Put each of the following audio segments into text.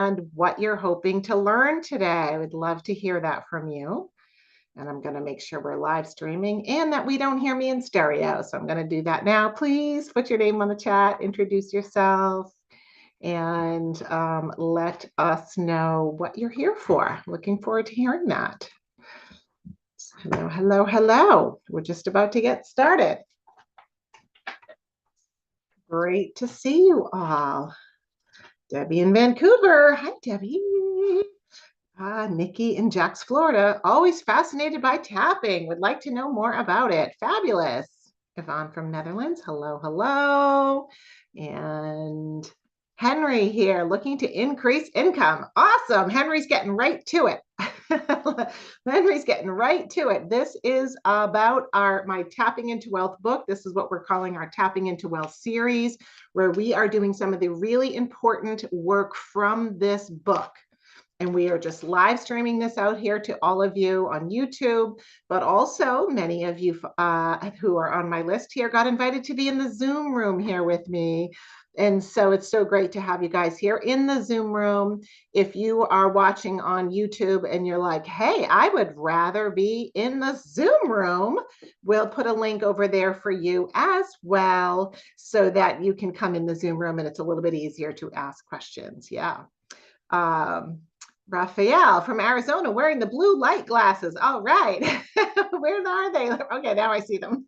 and what you're hoping to learn today. I would love to hear that from you. And I'm going to make sure we're live streaming and that we don't hear me in stereo. So I'm going to do that now. Please put your name on the chat, introduce yourself, and let us know what you're here for. Looking forward to hearing that. Hello, hello, hello. We're just about to get started. Great to see you all. Debbie in Vancouver. Hi, Debbie. Nikki in Jax, Florida. Always fascinated by tapping. Would like to know more about it. Fabulous. Yvonne from Netherlands. Hello, hello. And Henry here, looking to increase income. Awesome. Henry's getting right to it. Henry's getting right to it. This is about my Tapping into Wealth book. This is what we're calling our Tapping into Wealth series, where we are doing some of the really important work from this book. And we are just live streaming this out here to all of you on YouTube, but also many of you who are on my list here got invited to be in the Zoom room here with me. And so it's so great to have you guys here in the Zoom room. If you are watching on YouTube and you're like, hey, I would rather be in the Zoom room, we'll put a link over there for you as well so that you can come in the Zoom room and it's a little bit easier to ask questions. Yeah. Raphael from Arizona wearing the blue light glasses. All right. Where are they? Okay, now I see them.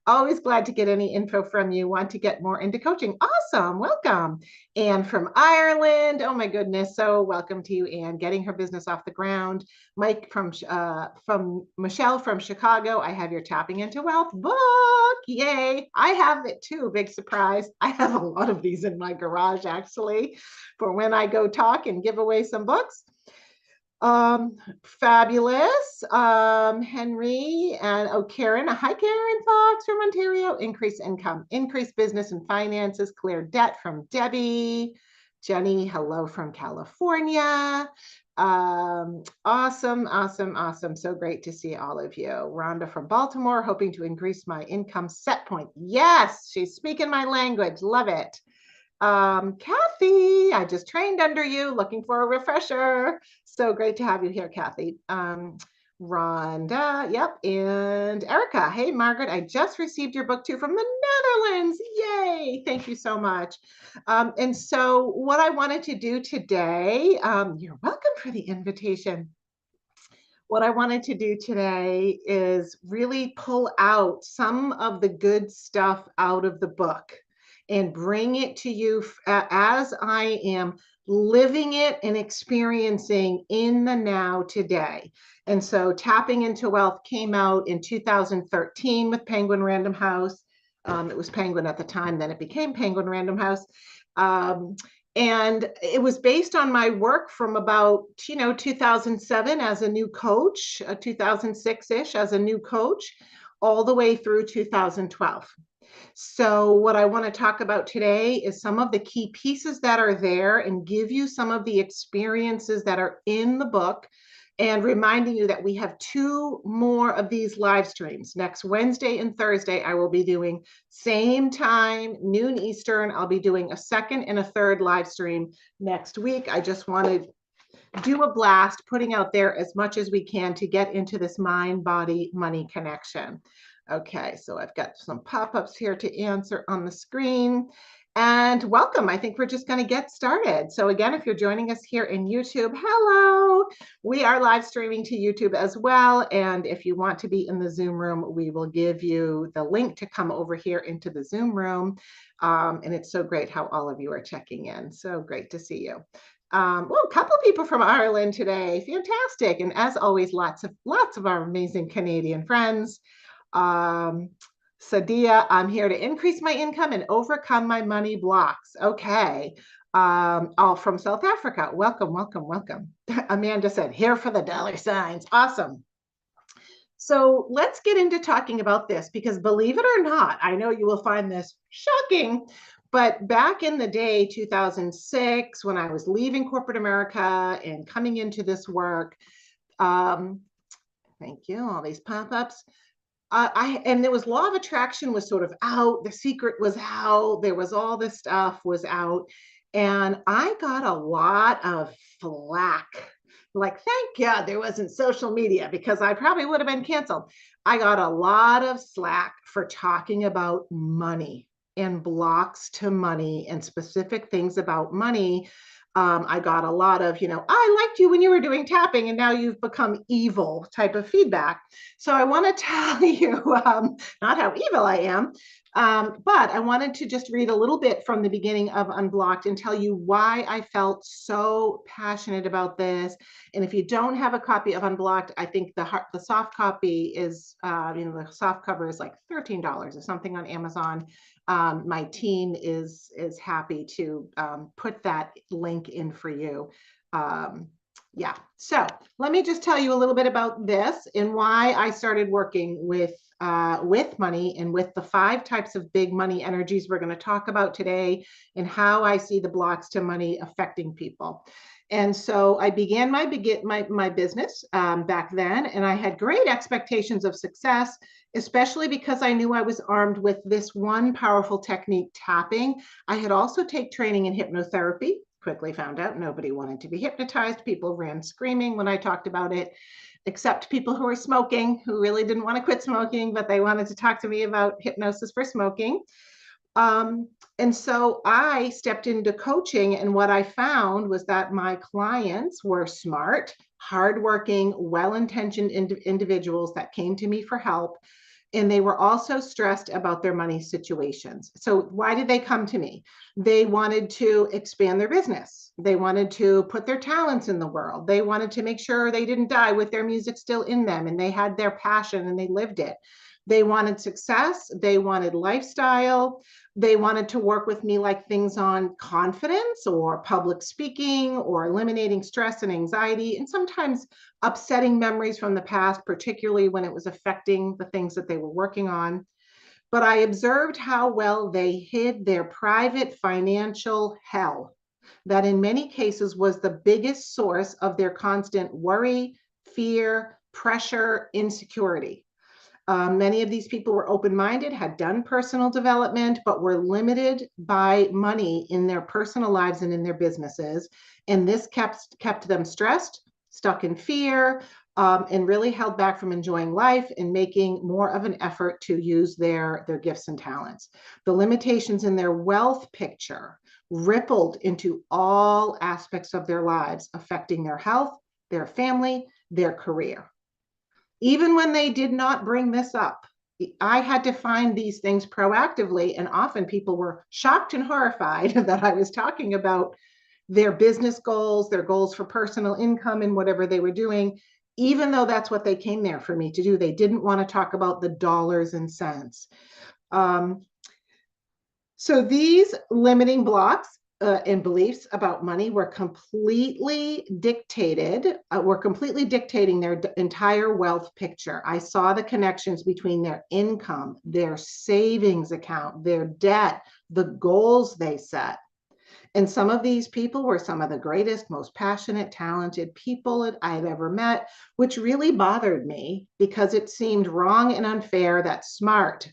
Always glad to get any info from you. Want to get more into coaching. Awesome. Welcome. Anne from Ireland. Oh my goodness. So welcome to you, Anne, getting her business off the ground. Mike from Michelle from Chicago. I have your Tapping into Wealth book. Yay. I have it too. Big surprise. I have a lot of these in my garage actually for when I go talk and give away some books. Fabulous. Henry and Karen. Hi, Karen Fox from Ontario. Increase income, increase business and finances, clear debt from Debbie. Jenny, hello from California. Awesome, awesome, awesome. So great to see all of you. Rhonda from Baltimore, hoping to increase my income set point. Yes, she's speaking my language. Love it. Kathy, I just trained under you, looking for a refresher. So great to have you here, Kathy. Rhonda, yep, and Erica. Hey, Margaret, I just received your book too from the Netherlands. Yay, thank you so much. And so what I wanted to do today, you're welcome for the invitation. What I wanted to do today is really pull out some of the good stuff out of the book and bring it to you as I am living it and experiencing in the now today. And so Tapping into Wealth came out in 2013 with Penguin Random House. It was Penguin at the time, then it became Penguin Random House. And it was based on my work from about, 2007 as a new coach, 2006-ish as a new coach, all the way through 2012. So what I want to talk about today is some of the key pieces that are there and give you some of the experiences that are in the book and reminding you that we have 2 more of these live streams. Next Wednesday and Thursday, I will be doing same time, noon Eastern. I'll be doing a second and a third live stream next week. I just wanted to do a blast, putting out there as much as we can to get into this mind, body, money connection. Okay, so I've got some pop-ups here to answer on the screen. And welcome. I think we're just going to get started. So again, if you're joining us here in YouTube, hello. We are live streaming to YouTube as well. And if you want to be in the Zoom room, we will give you the link to come over here into the Zoom room. And it's so great how all of you are checking in. So great to see you. Well, a couple of people from Ireland today. Fantastic. And as always, lots of our amazing Canadian friends. Sadia, I'm here to increase my income and overcome my money blocks. Okay. All from South Africa. Welcome, welcome, welcome. Amanda said, here for the dollar signs. Awesome. So let's get into talking about this because believe it or not, I know you will find this shocking, but back in the day, 2006, when I was leaving corporate America and coming into this work, thank you, all these pop-ups. And there was law of attraction was sort of out. The secret was out. There was all this stuff was out. And I got a lot of flack. Like, thank God there wasn't social media because I probably would have been canceled. I got a lot of slack for talking about money and blocks to money and specific things about money. I got a lot of, I liked you when you were doing tapping and now you've become evil type of feedback. So I want to tell you not how evil I am, but I wanted to just read a little bit from the beginning of Unblocked and tell you why I felt so passionate about this. And if you don't have a copy of Unblocked, I think the soft copy is, the soft cover is like $13 or something on Amazon. My team is happy to put that link in for you. Yeah, so let me just tell you a little bit about this and why I started working with money and with the 5 types of big money energies we're going to talk about today and how I see the blocks to money affecting people. And so I began my business back then, and I had great expectations of success, especially because I knew I was armed with this one powerful technique, tapping. I had also taken training in hypnotherapy. Quickly found out nobody wanted to be hypnotized. People ran screaming when I talked about it, except people who were smoking, who really didn't want to quit smoking, but they wanted to talk to me about hypnosis for smoking. And so I stepped into coaching, and what I found was that my clients were smart, hardworking, well-intentioned individuals that came to me for help. And they were also stressed about their money situations. So why did they come to me? They wanted to expand their business. They wanted to put their talents in the world. They wanted to make sure they didn't die with their music still in them, and they had their passion and they lived it. They wanted success. They wanted lifestyle. They wanted to work with me like things on confidence or public speaking or eliminating stress and anxiety, and sometimes upsetting memories from the past, particularly when it was affecting the things that they were working on. But I observed how well they hid their private financial hell, that in many cases was the biggest source of their constant worry, fear, pressure, insecurity. Many of these people were open-minded, had done personal development, but were limited by money in their personal lives and in their businesses. And this kept them stressed, stuck in fear, and really held back from enjoying life and making more of an effort to use their gifts and talents. The limitations in their wealth picture rippled into all aspects of their lives, affecting their health, their family, their career. Even when they did not bring this up, I had to find these things proactively, and often people were shocked and horrified that I was talking about their business goals, their goals for personal income and whatever they were doing, even though that's what they came there for me to do. They didn't want to talk about the dollars and cents. So these limiting blocks and beliefs about money were completely dictating their entire wealth picture. I saw the connections between their income, their savings account, their debt, the goals they set. And some of these people were some of the greatest, most passionate, talented people that I had ever met, which really bothered me because it seemed wrong and unfair that smart,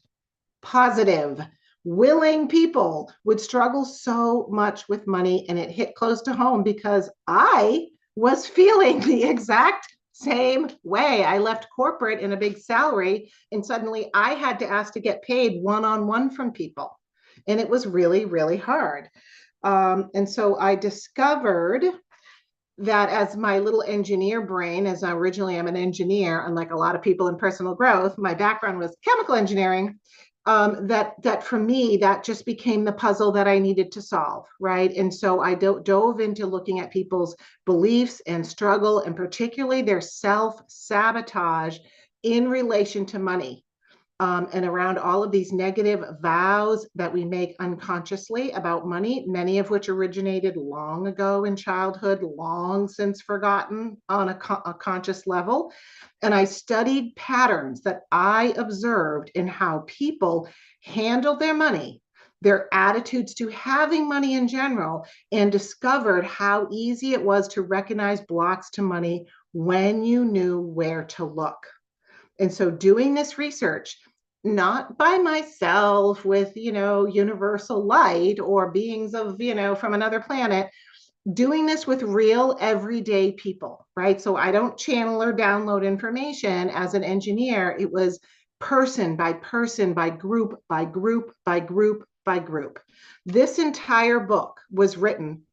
positive, willing people would struggle so much with money. And it hit close to home because I was feeling the exact same way. I left corporate in a big salary, and suddenly I had to ask to get paid one-on-one from people. And it was really, really hard. And so I discovered that as my little engineer brain, as originally I'm an engineer, unlike a lot of people in personal growth, my background was chemical engineering. That for me, that just became the puzzle that I needed to solve, right? And so I dove into looking at people's beliefs and struggle, and particularly their self-sabotage in relation to money. And around all of these negative vows that we make unconsciously about money, many of which originated long ago in childhood, long since forgotten on a conscious level. And I studied patterns that I observed in how people handled their money, their attitudes to having money in general, and discovered how easy it was to recognize blocks to money when you knew where to look. And so doing this research, not by myself with, universal light or beings of, from another planet, doing this with real everyday people, right? So I don't channel or download information as an engineer. It was person by person, by group, by group, by group, by group. This entire book was written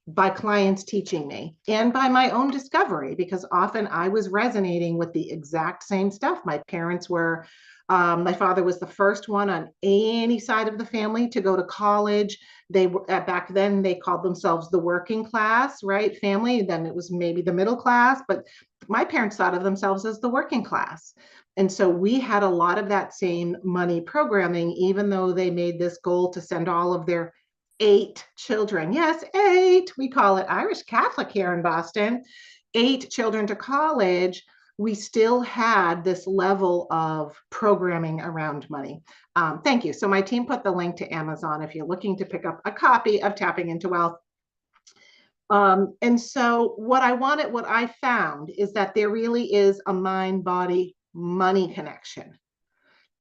by clients teaching me and by my own discovery, because often I was resonating with the exact same stuff. My parents were, my father was the first one on any side of the family to go to college. They were, back then they called themselves the working class, right? Family. Then it was maybe the middle class, but my parents thought of themselves as the working class. And so we had a lot of that same money programming, even though they made this goal to send all of their 8 children. Yes, 8. We call it Irish Catholic here in Boston. 8 children to college. We still had this level of programming around money. Thank you. So my team put the link to Amazon if you're looking to pick up a copy of Tapping into Wealth. And so what I found is that there really is a mind, body, money connection.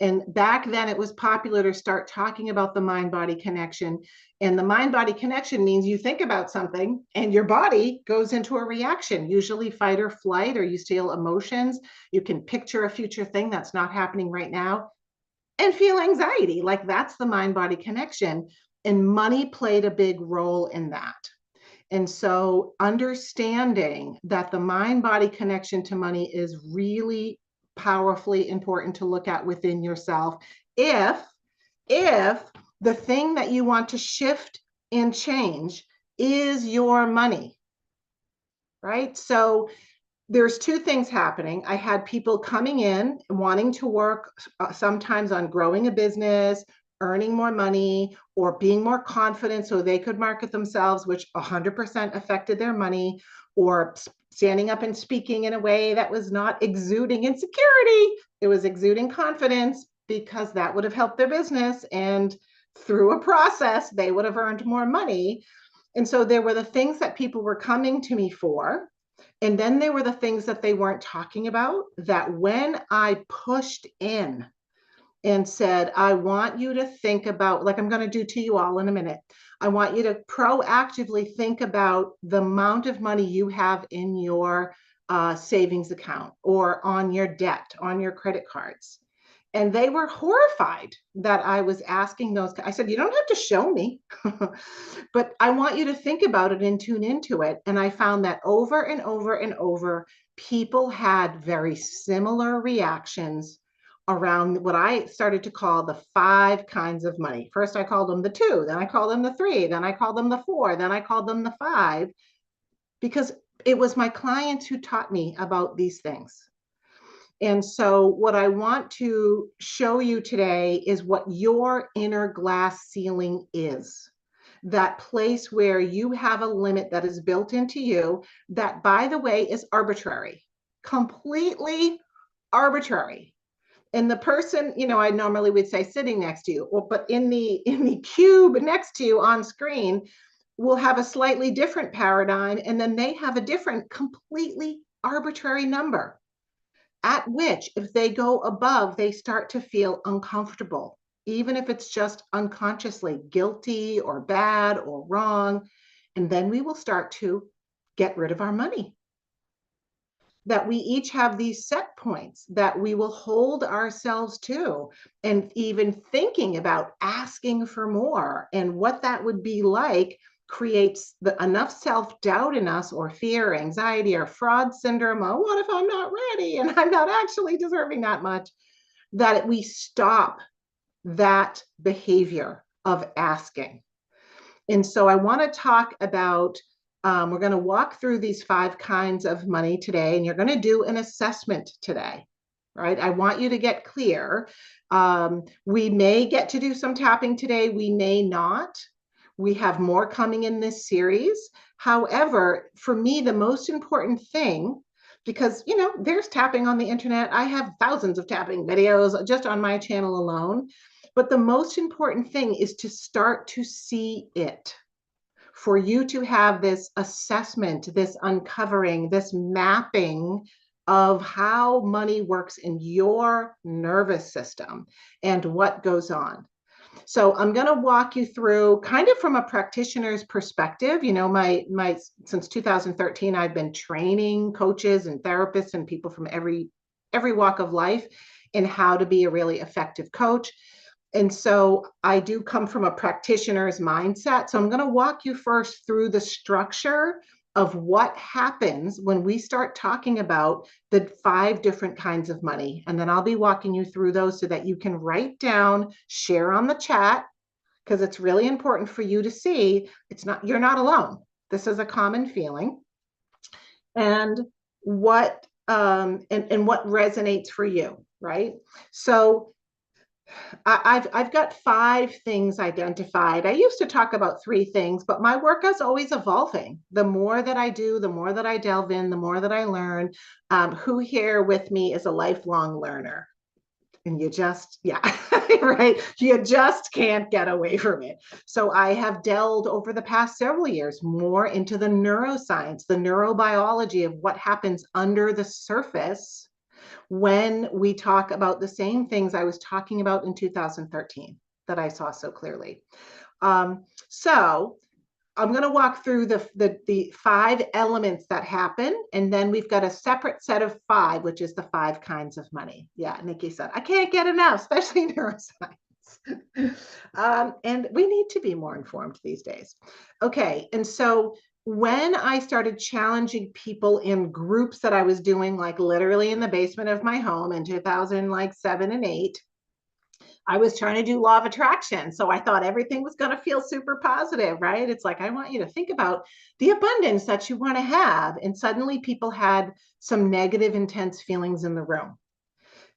And back then it was popular to start talking about the mind body connection. And the mind body connection means you think about something and your body goes into a reaction, usually fight or flight, or you feel emotions. You can picture a future thing that's not happening right now and feel anxiety. Like that's the mind body connection. And money played a big role in that. And so understanding that the mind body connection to money is really powerfully important to look at within yourself. If the thing that you want to shift and change is your money, right? So there's 2 things happening. I had people coming in wanting to work sometimes on growing a business, earning more money, or being more confident so they could market themselves, which 100% affected their money, or standing up and speaking in a way that was not exuding insecurity. It was exuding confidence because that would have helped their business. And through a process, they would have earned more money. And so there were the things that people were coming to me for. And then there were the things that they weren't talking about, that when I pushed in and said, I want you to think about, like I'm going to do to you all in a minute, I want you to proactively think about the amount of money you have in your savings account or on your debt, on your credit cards. And they were horrified that I was asking those. I said, you don't have to show me, but I want you to think about it and tune into it. And I found that over and over and over, people had very similar reactions around what I started to call the 5 kinds of money. First, I called them the 2, then I called them the 3, then I called them the 4, then I called them the 5, because it was my clients who taught me about these things. And so what I want to show you today is what your inner glass ceiling is. That place where you have a limit that is built into you, that, by the way, is arbitrary, completely arbitrary. And the person, I normally would say sitting next to you, but in the cube next to you on screen will have a slightly different paradigm, and then they have a different, completely arbitrary number, at which, if they go above, they start to feel uncomfortable, even if it's just unconsciously guilty or bad or wrong. And then we will start to get rid of our money. That we each have these set points that we will hold ourselves to, and even thinking about asking for more and what that would be like creates enough self-doubt in us, or fear, anxiety, or fraud syndrome. Oh, what if I'm not ready and I'm not actually deserving that much? That we stop that behavior of asking. And so I want to talk about, we're going to walk through these 5 kinds of money today, and you're going to do an assessment today, right? I want you to get clear. We may get to do some tapping today. We may not. We have more coming in this series. However, for me, the most important thing, because, there's tapping on the internet. I have thousands of tapping videos just on my channel alone. But the most important thing is to start to see it, for you to have this assessment, this uncovering, this mapping of how money works in your nervous system and what goes on. So I'm going to walk you through kind of from a practitioner's perspective. You know, my since 2013, I've been training coaches and therapists and people from every walk of life in how to be a really effective coach. And so I do come from a practitioner's mindset. So I'm going to walk you first through the structure of what happens when we start talking about the 5 different kinds of money. And then I'll be walking you through those so that you can write down, share on the chat, because it's really important for you to see you're not alone. This is a common feeling. And what resonates for you, right? So I've got 5 things identified. I used to talk about 3 things, but my work is always evolving. The more that I do, the more that I delve in, the more that I learn. Who here with me is a lifelong learner? And yeah, right. You just can't get away from it. So I have delved over the past several years more into the neuroscience, the neurobiology of what happens under the surface when we talk about the same things I was talking about in 2013 that I saw so clearly. So I'm going to walk through the 5 elements that happen, and then we've got a separate set of 5, which is the 5 kinds of money. Yeah, Nikki said, I can't get enough, especially neuroscience. And we need to be more informed these days. Okay, and so when I started challenging people in groups that I was doing, like literally in the basement of my home in 2007 and 8, I was trying to do law of attraction. So I thought everything was going to feel super positive, right? It's like, I want you to think about the abundance that you want to have. And suddenly people had some negative, intense feelings in the room.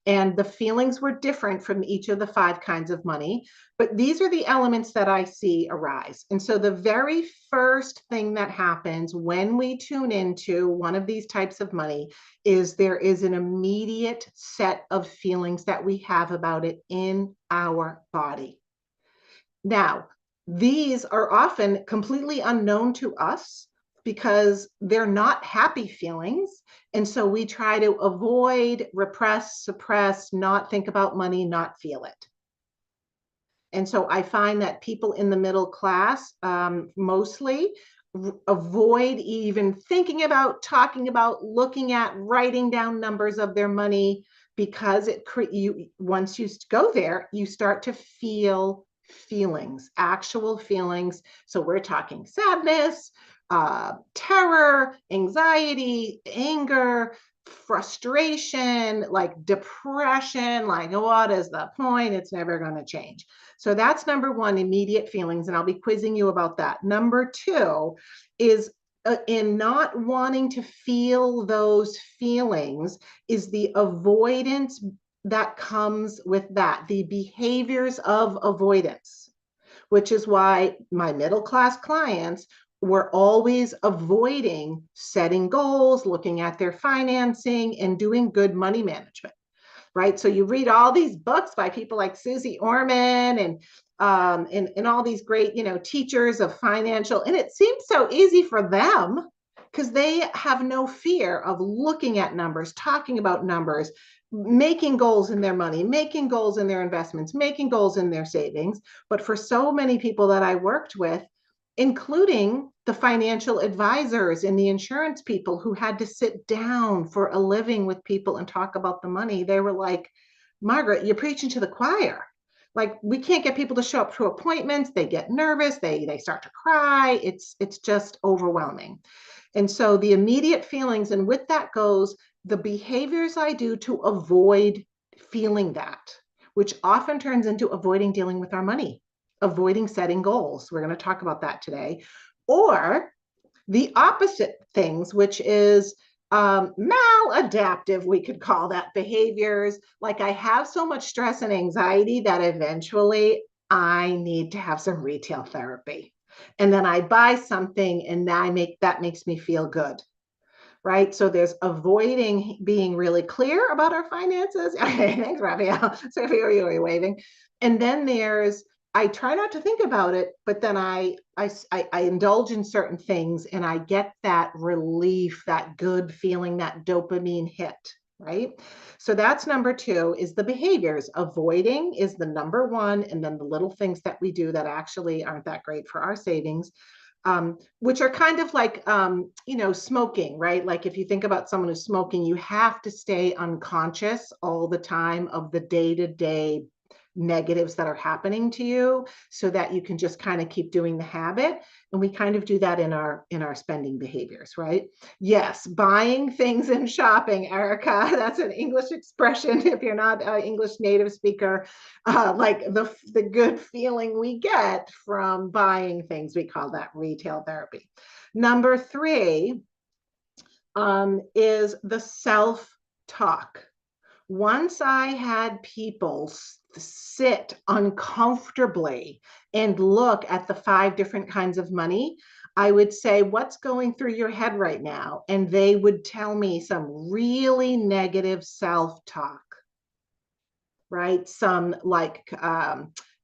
And the feelings were different from each of the 5 kinds of money, but these are the elements that I see arise. And so the very first thing that happens when we tune into one of these types of money is there is an immediate set of feelings that we have about it in our body. Now, these are often completely unknown to us because they're not happy feelings. And so we try to avoid, repress, suppress, not think about money, not feel it. And so I find that people in the middle class mostly avoid even thinking about, talking about, looking at, writing down numbers of their money, because once you go there, you start to feel feelings, actual feelings. So we're talking sadness, terror, anxiety, anger, frustration, like depression, like what is the point? It's never going to change. So that's number 1, immediate feelings, and I'll be quizzing you about that. Number 2 is in not wanting to feel those feelings is the avoidance that comes with that, the behaviors of avoidance, which is why my middle class clients were always avoiding setting goals, looking at their financing, and doing good money management, right? So you read all these books by people like Susie Orman and all these great, teachers of financial, and it seems so easy for them because they have no fear of looking at numbers, talking about numbers, making goals in their money, making goals in their investments, making goals in their savings. But for so many people that I worked with, including the financial advisors and the insurance people who had to sit down for a living with people and talk about the money, they were like, Margaret, you're preaching to the choir. Like, we can't get people to show up to appointments. They get nervous. They start to cry. It's just overwhelming. And so the immediate feelings, and with that goes the behaviors I do to avoid feeling that, which often turns into avoiding dealing with our money, avoiding setting goals. We're going to talk about that today. Or the opposite things, which is maladaptive, we could call that, behaviors. Like, I have so much stress and anxiety that eventually I need to have some retail therapy. And then I buy something and that makes me feel good. Right? So there's avoiding being really clear about our finances. Okay, thanks, Raphael. So you're waving. And then there's I try not to think about it, but then I indulge in certain things and I get that relief, that good feeling, that dopamine hit, right? So that's number two is the behaviors. Avoiding is the number one, and then the little things that we do that actually aren't that great for our savings, which are kind of like, smoking, right? Like if you think about someone who's smoking, you have to stay unconscious all the time of the day to day negatives that are happening to you so that you can just kind of keep doing the habit, and we kind of do that in our spending behaviors, right? Yes, buying things and shopping, Erica. That's an English expression if you're not an English native speaker. Like the good feeling we get from buying things, we call that retail therapy. Number three is the self-talk. Once I had people sit uncomfortably and look at the 5 different kinds of money, I would say, what's going through your head right now? And they would tell me some really negative self-talk, right? Some like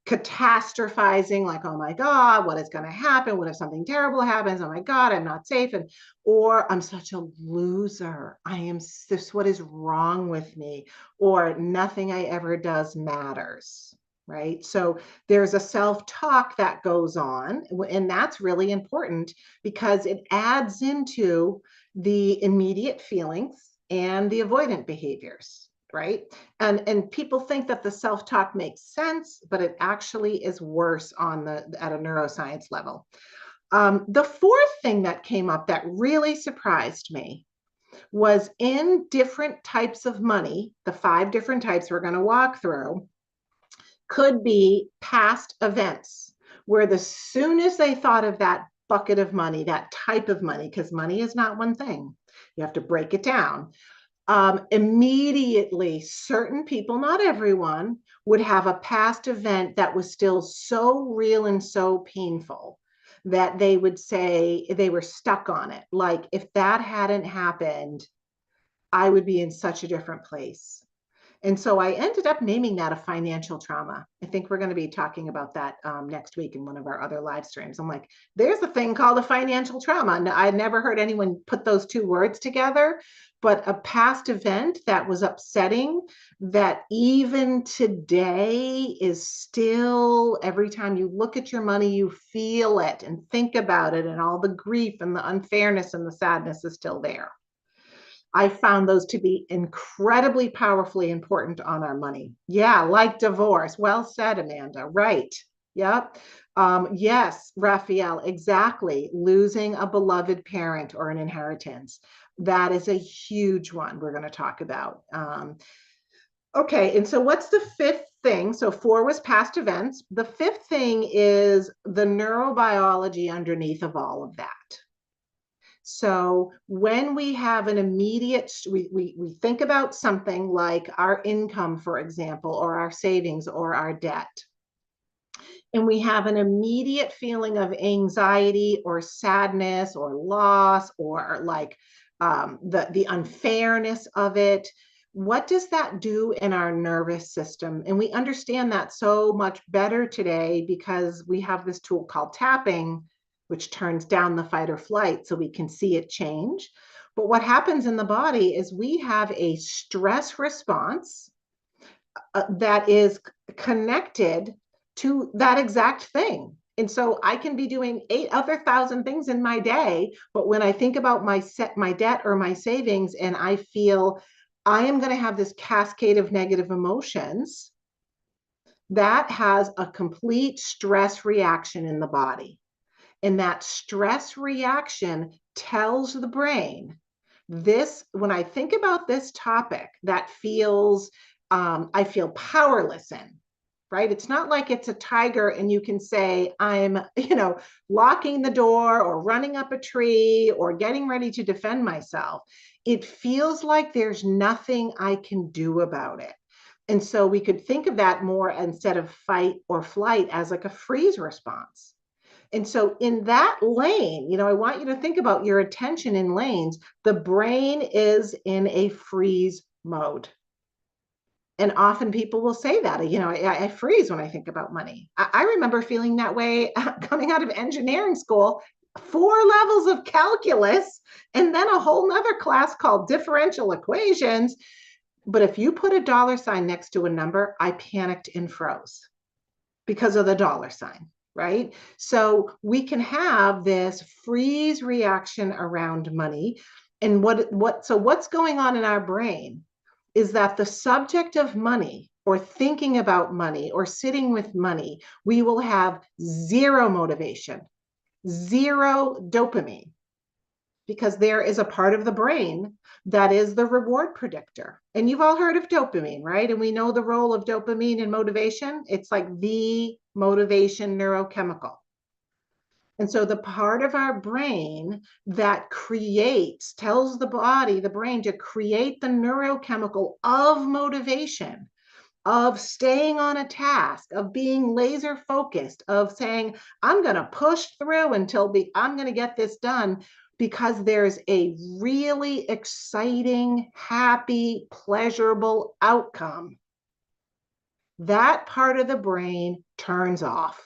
catastrophizing, like, oh my God, what is going to happen? What if something terrible happens? Oh my God, I'm not safe. And, or I'm such a loser. I am this, what is wrong with me? Or nothing I ever does matters. Right. So there's a self-talk that goes on, and that's really important because it adds into the immediate feelings and the avoidant behaviors, right? And people think that the self-talk makes sense, but it actually is worse on the at a neuroscience level. The fourth thing that came up that really surprised me was in different types of money, the 5 different types we're going to walk through, could be past events where the soon as they thought of that bucket of money, that type of money, because money is not one thing, you have to break it down. Immediately, certain people, not everyone, would have a past event that was still so real and so painful that they would say they were stuck on it. Like, if that hadn't happened, I would be in such a different place. And so I ended up naming that a financial trauma. I think we're going to be talking about that next week in one of our other live streams. I'm like, there's a thing called a financial trauma. No, I never heard anyone put those 2 words together, but a past event that was upsetting that even today is still, every time you look at your money, you feel it and think about it, and all the grief and the unfairness and the sadness is still there. I found those to be incredibly powerfully important on our money. Yeah, like divorce. Well said, Amanda. Right. Yep. Yes, Raphael, exactly. Losing a beloved parent or an inheritance. That is a huge one we're going to talk about. Okay, and so what's the fifth thing? So 4 was past events. The fifth thing is the neurobiology underneath of all of that. So when we have an immediate, we think about something like our income, for example, or our savings or our debt, and we have an immediate feeling of anxiety or sadness or loss or like the unfairness of it. What does that do in our nervous system? And we understand that so much better today because we have this tool called tapping, which turns down the fight or flight so we can see it change. But what happens in the body is we have a stress response that is connected to that exact thing. And so I can be doing 8 other thousand things in my day, but when I think about my debt or my savings, and I feel I am going to have this cascade of negative emotions, that has a complete stress reaction in the body. And that stress reaction tells the brain, this, when I think about this topic, that feels, I feel powerless in, right? It's not like it's a tiger and you can say, I'm, locking the door or running up a tree or getting ready to defend myself. It feels like there's nothing I can do about it. And so we could think of that more instead of fight or flight as like a freeze response. And so in that lane, I want you to think about your attention in lanes. The brain is in a freeze mode. And often people will say that, I freeze when I think about money. I remember feeling that way coming out of engineering school, 4 levels of calculus, and then a whole nother class called differential equations. But if you put a dollar sign next to a number, I panicked and froze because of the dollar sign, right? So we can have this freeze reaction around money. And what's going on in our brain is that the subject of money or thinking about money or sitting with money, we will have zero motivation, zero dopamine, because there is a part of the brain that is the reward predictor. And you've all heard of dopamine, right? And we know the role of dopamine in motivation. It's like the motivation neurochemical. And so the part of our brain that tells the brain to create the neurochemical of motivation, of staying on a task, of being laser focused, of saying, I'm going to push through I'm going to get this done, because there's a really exciting, happy, pleasurable outcome. That part of the brain turns off.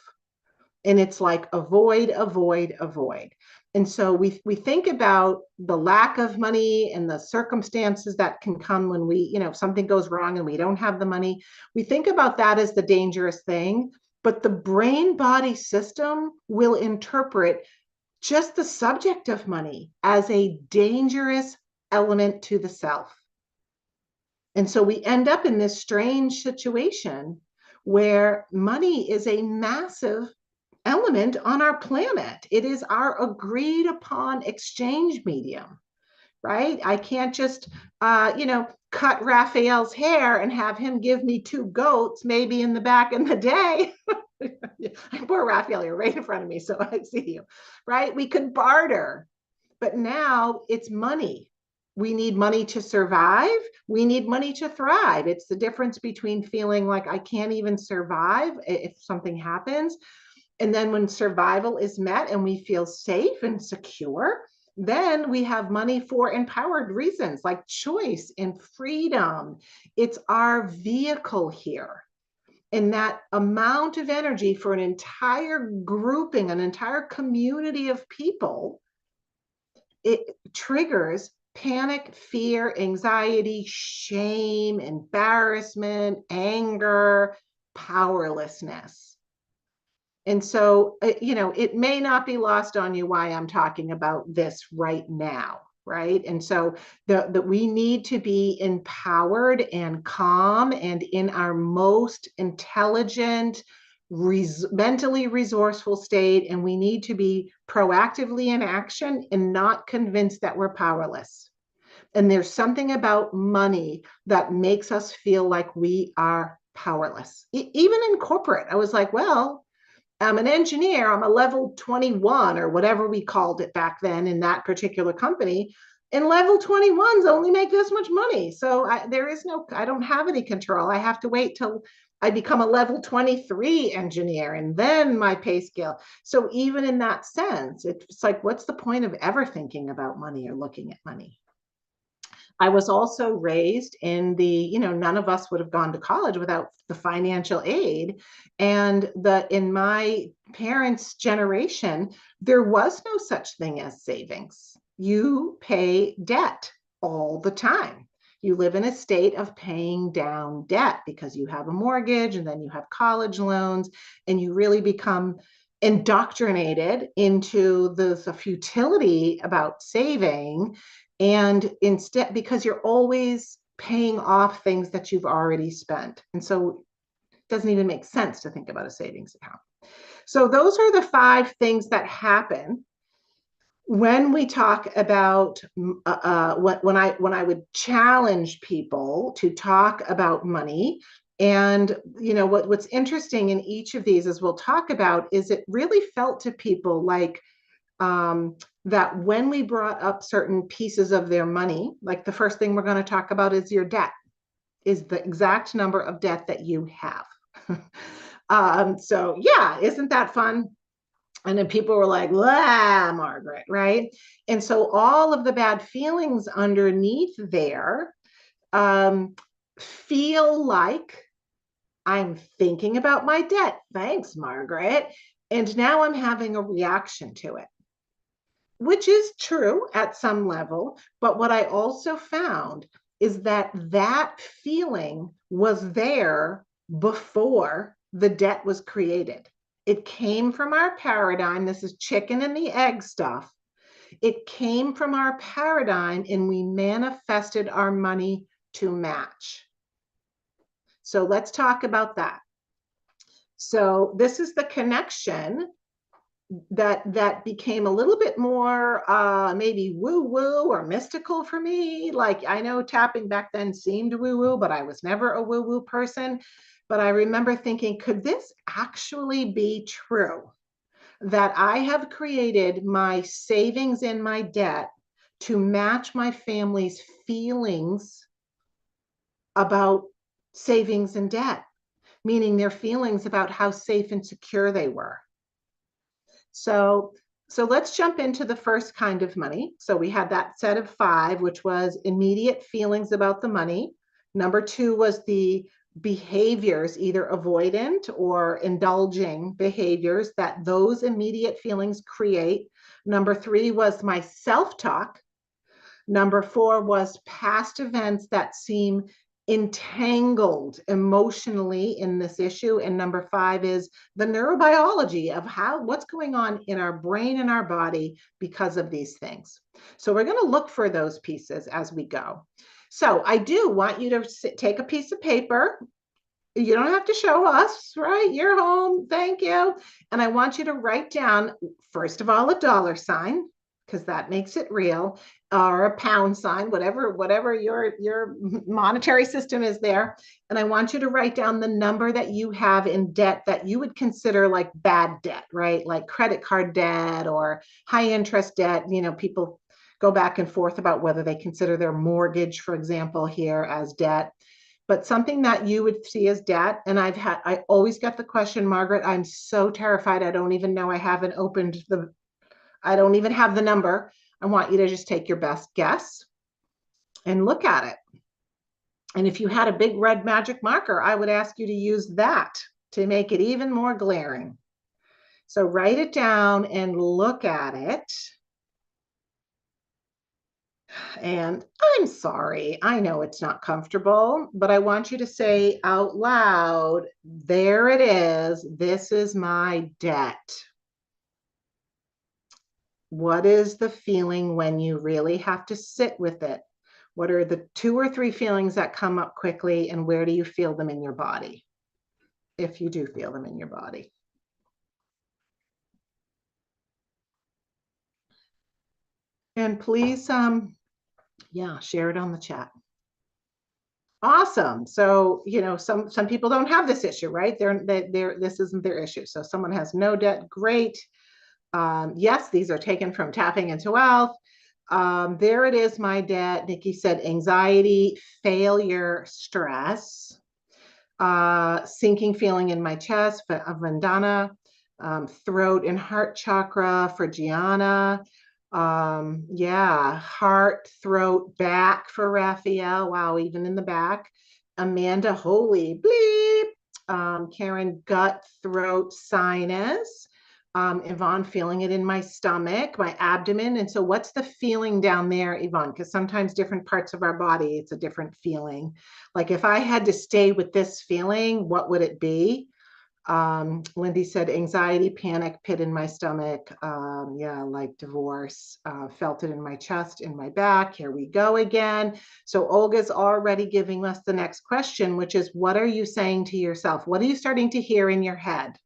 And it's like avoid, avoid, avoid. And so we think about the lack of money and the circumstances that can come when if something goes wrong and we don't have the money. We think about that as the dangerous thing, but the brain body system will interpret just the subject of money as a dangerous element to the self. And so we end up in this strange situation where money is a massive element on our planet. It is our agreed upon exchange medium, right? I can't just, cut Raphael's hair and have him give me 2 goats, maybe in the back in the day. Poor Raphael, you're right in front of me, so I see you, right? We could barter, but now it's money. We need money to survive. We need money to thrive. It's the difference between feeling like I can't even survive if something happens, and then when survival is met and we feel safe and secure, then we have money for empowered reasons like choice and freedom. It's our vehicle here. And that amount of energy for an entire grouping, an entire community of people, it triggers panic, fear, anxiety, shame, embarrassment, anger, powerlessness. And so, it may not be lost on you why I'm talking about this right now, right? And so that we need to be empowered and calm and in our most intelligent, mentally resourceful state. And we need to be proactively in action and not convinced that we're powerless. And there's something about money that makes us feel like we are powerless. Even in corporate, I was like, well, I'm an engineer, I'm a level 21 or whatever we called it back then in that particular company. And level 21s only make this much money. So I don't have any control. I have to wait till I become a level 23 engineer and then my pay scale. So even in that sense, it's like, what's the point of ever thinking about money or looking at money? I was also raised in none of us would have gone to college without the financial aid. And in my parents' generation, there was no such thing as savings. You pay debt all the time. You live in a state of paying down debt because you have a mortgage and then you have college loans, and you really become indoctrinated into the futility about saving. And instead, because you're always paying off things that you've already spent. And so it doesn't even make sense to think about a savings account. So those are the 5 things that happen when we talk about when I would challenge people to talk about money. And what's interesting in each of these, as we'll talk about, is it really felt to people like that when we brought up certain pieces of their money, like the first thing we're going to talk about is your debt, is the exact number of debt that you have. So yeah, isn't that fun? And then people were like, "Ah, Margaret," right? And so all of the bad feelings underneath there, feel like I'm thinking about my debt. Thanks, Margaret. And now I'm having a reaction to it, which is true at some level. But what I also found is that that feeling was there before the debt was created. It came from our paradigm. This is chicken and the egg stuff. It came from our paradigm, and we manifested our money to match. So let's talk about that. So this is the connection that became a little bit more maybe woo-woo or mystical for me. Like, I know tapping back then seemed woo-woo, but I was never a woo-woo person. But I remember thinking, could this actually be true? That I have created my savings and my debt to match my family's feelings about savings and debt, meaning their feelings about how safe and secure they were. So, so let's jump into the first kind of money. So we had that set of 5, which was immediate feelings about the money. Number 2 was the behaviors, either avoidant or indulging behaviors that those immediate feelings create. Number 3 was my self-talk. Number 4 was past events that seem entangled emotionally in this issue. And number 5 is the neurobiology of what's going on in our brain and our body because of these things. So we're going to look for those pieces as we go. So I do want you to take a piece of paper. You don't have to show us, right? You're home. Thank you. And I want you to write down, first of all, a dollar sign, because that makes it real, or a pound sign, whatever your monetary system is there. And I want you to write down the number that you have in debt that you would consider like bad debt, right? Like credit card debt or high interest debt. You know, people go back and forth about whether they consider their mortgage, for example, here as debt. But something that you would see as debt. And I always get the question, Margaret, I'm so terrified. I don't even know I haven't opened I don't even have the number. I want you to just take your best guess and look at it. And if you had a big red magic marker, I would ask you to use that to make it even more glaring. So write it down and look at it. And I'm sorry, I know it's not comfortable, but I want you to say out loud, there it is. This is my debt. What is the feeling when you really have to sit with it? What are the 2 or 3 feelings that come up quickly, and where do you feel them in your body? If you do feel them in your body. And please, yeah, share it on the chat. Awesome. So, you know, some people don't have this issue, right? This isn't their issue. So someone has no debt, great. Yes, these are taken from Tapping into Wealth. There it is, my debt. Nikki said anxiety, failure, stress, sinking feeling in my chest for Vandana, throat and heart chakra for Gianna. Yeah, heart, throat, back for Raphael. Wow, even in the back. Amanda, holy bleep. Karen, gut, throat, sinus. Yvonne, feeling it in my stomach, my abdomen. And so what's the feeling down there, Yvonne? Because sometimes different parts of our body, it's a different feeling. Like if I had to stay with this feeling, what would it be? Lindy said anxiety, panic, pit in my stomach. Yeah, like divorce. Felt it in my chest, in my back. Here we go again. So Olga's already giving us the next question, which is, what are you saying to yourself? What are you starting to hear in your head?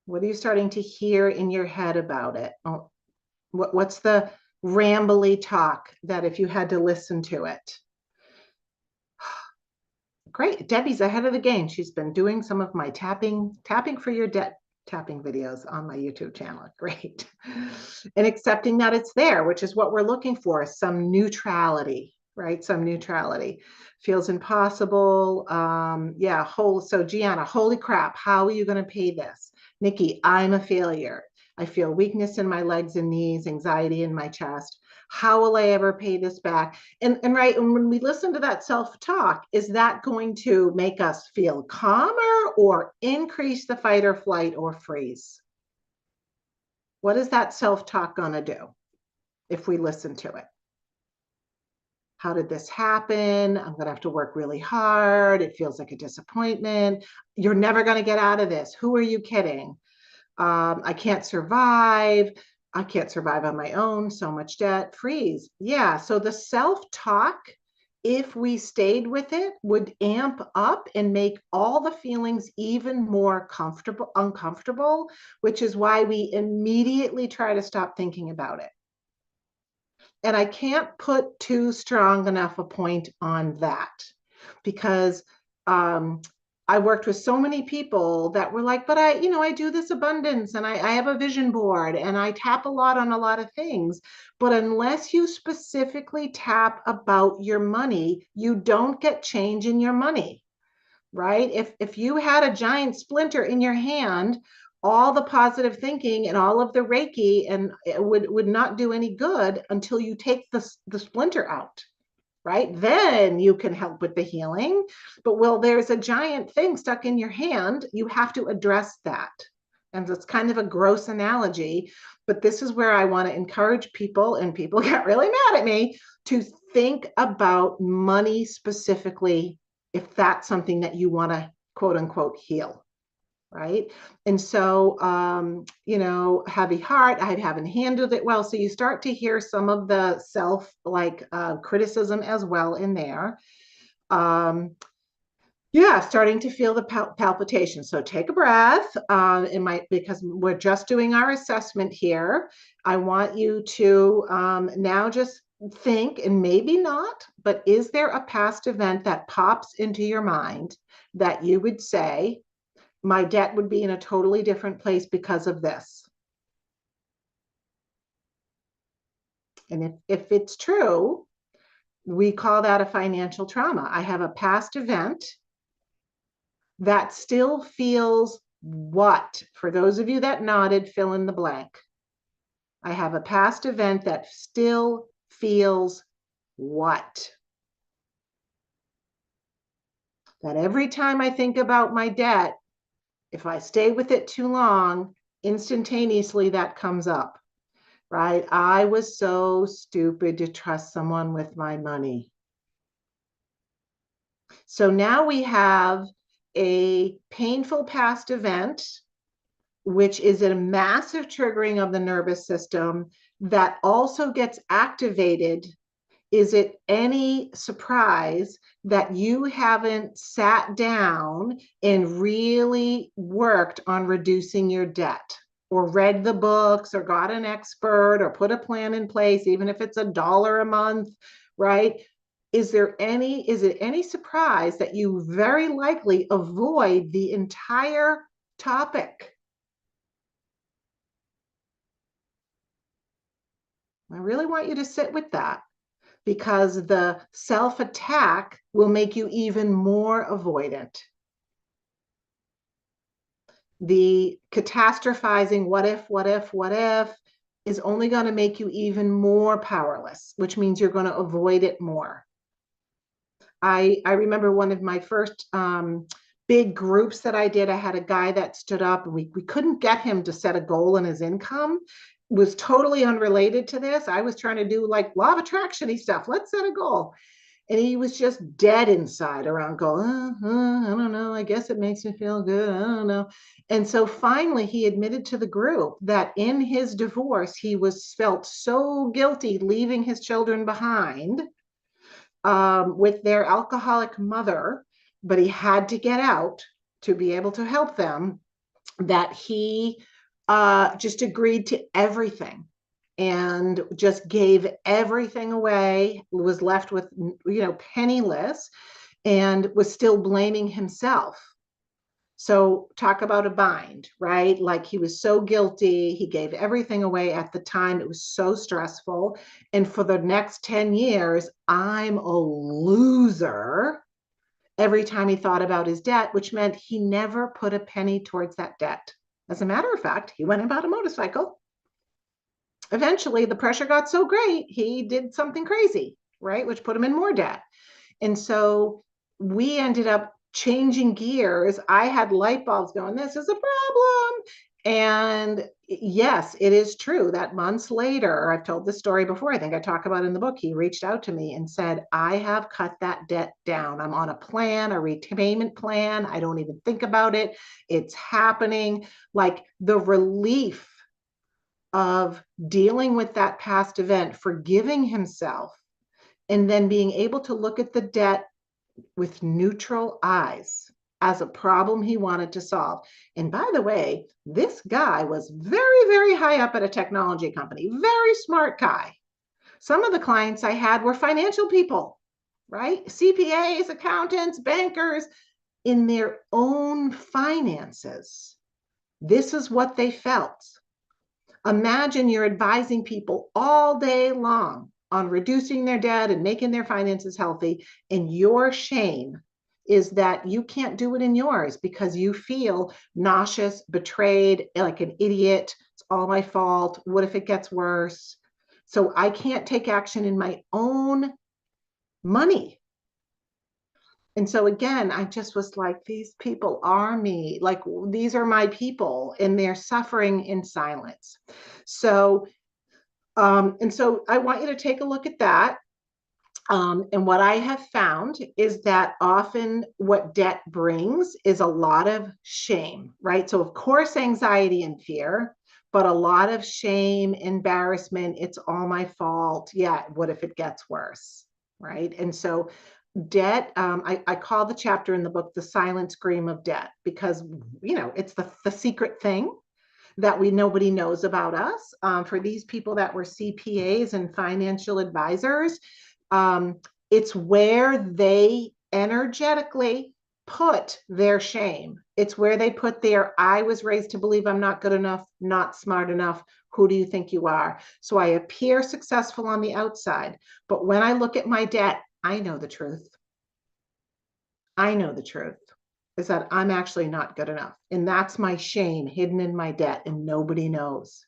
What are you starting to hear in your head about it? Oh, what's the rambly talk that if you had to listen to it? Great. Debbie's ahead of the game. She's been doing some of my tapping for your debt tapping videos on my YouTube channel. Great. And accepting that it's there, which is what we're looking for, some neutrality, right? Some neutrality. Feels impossible. Yeah, so Gianna, holy crap, how are you going to pay this? Nikki, I'm a failure. I feel weakness in my legs and knees, anxiety in my chest. How will I ever pay this back? And right, and when we listen to that self-talk, is that going to make us feel calmer or increase the fight or flight or freeze? What is that self-talk going to do if we listen to it? How did this happen? I'm going to have to work really hard. It feels like a disappointment. You're never going to get out of this. Who are you kidding? I can't survive. I can't survive on my own. So much debt. Freeze. Yeah. So the self-talk, if we stayed with it, would amp up and make all the feelings even more uncomfortable, which is why we immediately try to stop thinking about it. And I can't put too strong enough a point on that because I worked with so many people that were like, but I do this abundance and I have a vision board and I tap a lot on a lot of things. But unless you specifically tap about your money, you don't get change in your money, right? If you had a giant splinter in your hand, all the positive thinking and all of the Reiki and it would not do any good until you take the splinter out, right? Then you can help with the healing. But well, there's a giant thing stuck in your hand. You have to address that. And it's kind of a gross analogy, but this is where I want to encourage people, and people get really mad at me, to think about money specifically if that's something that you want to quote unquote heal. Right. And so, heavy heart, I haven't handled it well. So you start to hear some of the self criticism as well in there. Yeah, starting to feel the palpitation. So take a breath. Because we're just doing our assessment here. I want you to now just think, and maybe not, but is there a past event that pops into your mind that you would say, my debt would be in a totally different place because of this? And if it's true, we call that a financial trauma. I have a past event that still feels what? For those of you that nodded, fill in the blank. I have a past event that still feels what? That every time I think about my debt, if I stay with it too long, instantaneously that comes up, right? I was so stupid to trust someone with my money. So now we have a painful past event, which is a massive triggering of the nervous system that also gets activated. Is it any surprise that you haven't sat down and really worked on reducing your debt, or read the books, or got an expert, or put a plan in place, even if it's $1 a month, right? Is it any surprise that you very likely avoid the entire topic? I really want you to sit with that, because the self-attack will make you even more avoidant. The catastrophizing, what if, is only going to make you even more powerless, which means you're going to avoid it more. I remember one of my first big groups that I did. I had a guy that stood up, and we couldn't get him to set a goal in his income. It was totally unrelated to this. I was trying to do like law of attraction-y stuff. Let's set a goal. And he was just dead inside around going, I don't know. I guess it makes me feel good. I don't know. And so finally he admitted to the group that in his divorce, he felt so guilty leaving his children behind with their alcoholic mother, but he had to get out to be able to help them, that he just agreed to everything and just gave everything away, was left with, penniless, and was still blaming himself. So talk about a bind, right? Like he was so guilty. He gave everything away at the time. It was so stressful. And for the next 10 years, I'm a loser every time he thought about his debt, which meant he never put a penny towards that debt As a matter of fact, he went and bought a motorcycle. Eventually, the pressure got so great, he did something crazy, right? Which put him in more debt. And so we ended up changing gears. I had light bulbs going, this is a problem. And yes, it is true that months later, I've told this story before, I think I talk about it in the book, he reached out to me and said, I have cut that debt down. I'm on a plan, a repayment plan. I don't even think about it. It's happening. Like the relief of dealing with that past event, forgiving himself, and then being able to look at the debt with neutral eyes as a problem he wanted to solve. And by the way, this guy was very, very high up at a technology company, very smart guy. Some of the clients I had were financial people, right? CPAs, accountants, bankers in their own finances. This is what they felt. Imagine you're advising people all day long on reducing their debt and making their finances healthy, and your shame is that you can't do it in yours because you feel nauseous, betrayed, like an idiot. It's all my fault. What if it gets worse? So I can't take action in my own money. And so again, I just was like, these people are me. Like, these are my people, and they're suffering in silence. So, and so I want you to take a look at that. And what I have found is that often what debt brings is a lot of shame, right? So, of course, anxiety and fear, but a lot of shame, embarrassment. It's all my fault. Yeah. What if it gets worse? Right. And so, debt, I call the chapter in the book The Silent Scream of Debt, because, it's the secret thing that nobody knows about us. For these people that were CPAs and financial advisors, it's where they energetically put their shame. It's where they put their, I was raised to believe I'm not good enough, not smart enough. Who do you think you are? So I appear successful on the outside. But when I look at my debt, I know the truth. I know the truth is that I'm actually not good enough. And that's my shame hidden in my debt, and nobody knows.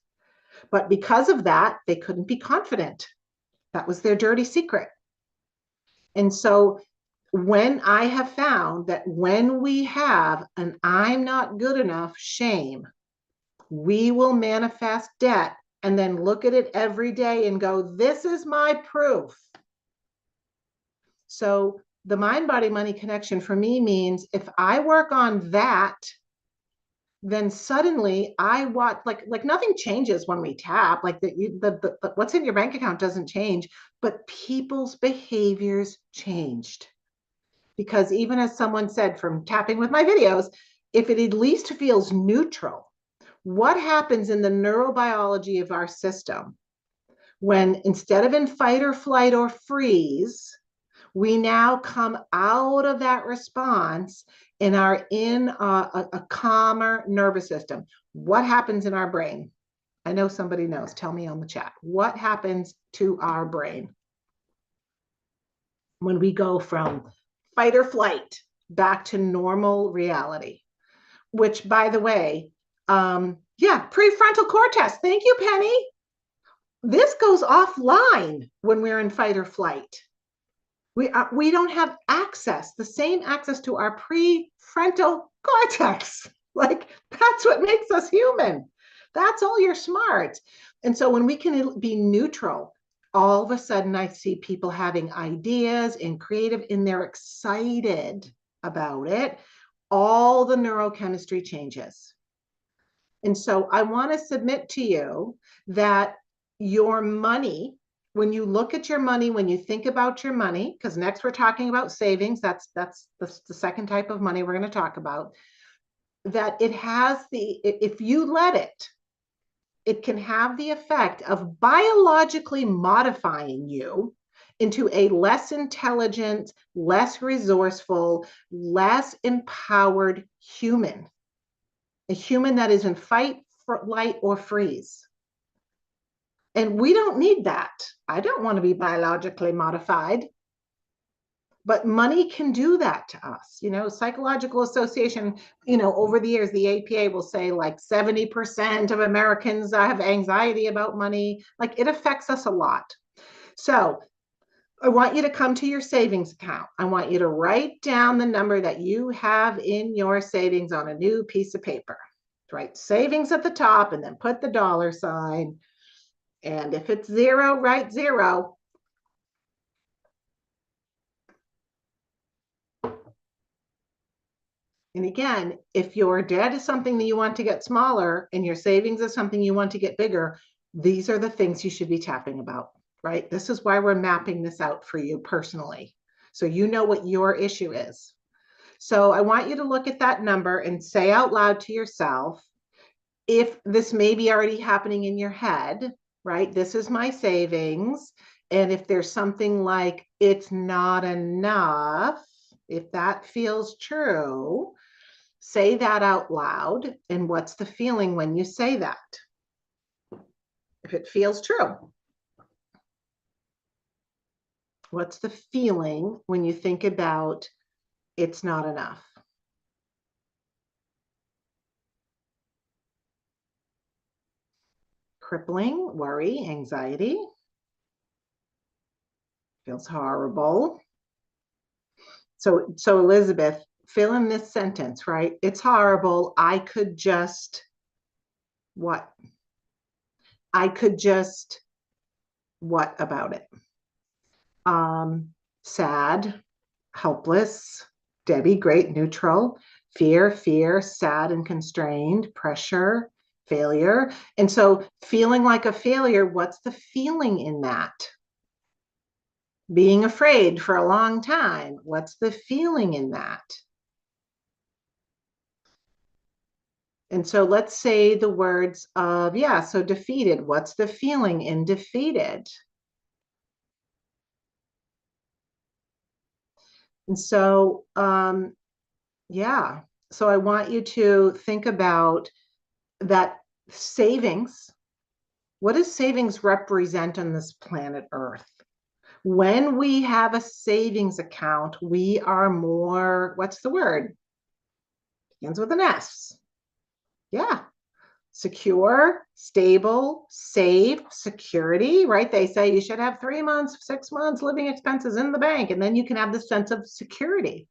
But because of that, they couldn't be confident. That was their dirty secret. And so when I have found that when we have an I'm not good enough shame, we will manifest debt and then look at it every day and go, this is my proof. So the mind, body, money connection for me means if I work on that, then suddenly I watch, like nothing changes when we tap, like the what's in your bank account doesn't change, but people's behaviors changed. Because even as someone said from tapping with my videos, if it at least feels neutral, what happens in the neurobiology of our system when instead of in fight or flight or freeze, we now come out of that response and are in a calmer nervous system? What happens in our brain? I know somebody knows. Tell me on the chat. What happens to our brain when we go from fight or flight back to normal reality? Which, by the way, yeah, prefrontal cortex. Thank you, Penny. This goes offline when we're in fight or flight. We don't have the same access to our prefrontal cortex. Like, that's what makes us human. That's all your smarts. And so when we can be neutral, all of a sudden I see people having ideas and creative, and they're excited about it. All the neurochemistry changes. And so I want to submit to you that your money, when you look at your money, when you think about your money, because next we're talking about savings, that's the second type of money we're going to talk about, that it has if you let it can have the effect of biologically modifying you into a less intelligent, less resourceful, less empowered human. A human that is in fight, flight, or freeze. And we don't need that. I don't want to be biologically modified. But money can do that to us. Psychological association, over the years, the APA will say like 70% of Americans have anxiety about money. Like, it affects us a lot. So I want you to come to your savings account. I want you to write down the number that you have in your savings on a new piece of paper. Write savings at the top and then put the dollar sign. And if it's zero, write zero. And again, if your debt is something that you want to get smaller and your savings is something you want to get bigger, these are the things you should be tapping about, right? This is why we're mapping this out for you personally. So you know what your issue is. So I want you to look at that number and say out loud to yourself, if this may be already happening in your head, right? This is my savings. And if there's something like it's not enough, if that feels true, say that out loud. And what's the feeling when you say that? If it feels true. What's the feeling when you think about it's not enough? Crippling, worry, anxiety. Feels horrible. So Elizabeth, fill in this sentence, right? It's horrible. I could just what? I could just what about it? Sad, helpless. Debbie, great, neutral. Fear, sad and constrained. Pressure, failure. And so feeling like a failure, what's the feeling in that? Being afraid for a long time, what's the feeling in that? And so let's say the words of, so defeated. What's the feeling in defeated? And so, so I want you to think about that savings. What does savings represent on this planet Earth? When we have a savings account, we are more, what's the word? Begins with an S. Yeah. Secure, stable, safe, security, right? They say you should have 3 months, 6 months living expenses in the bank, and then you can have this sense of security.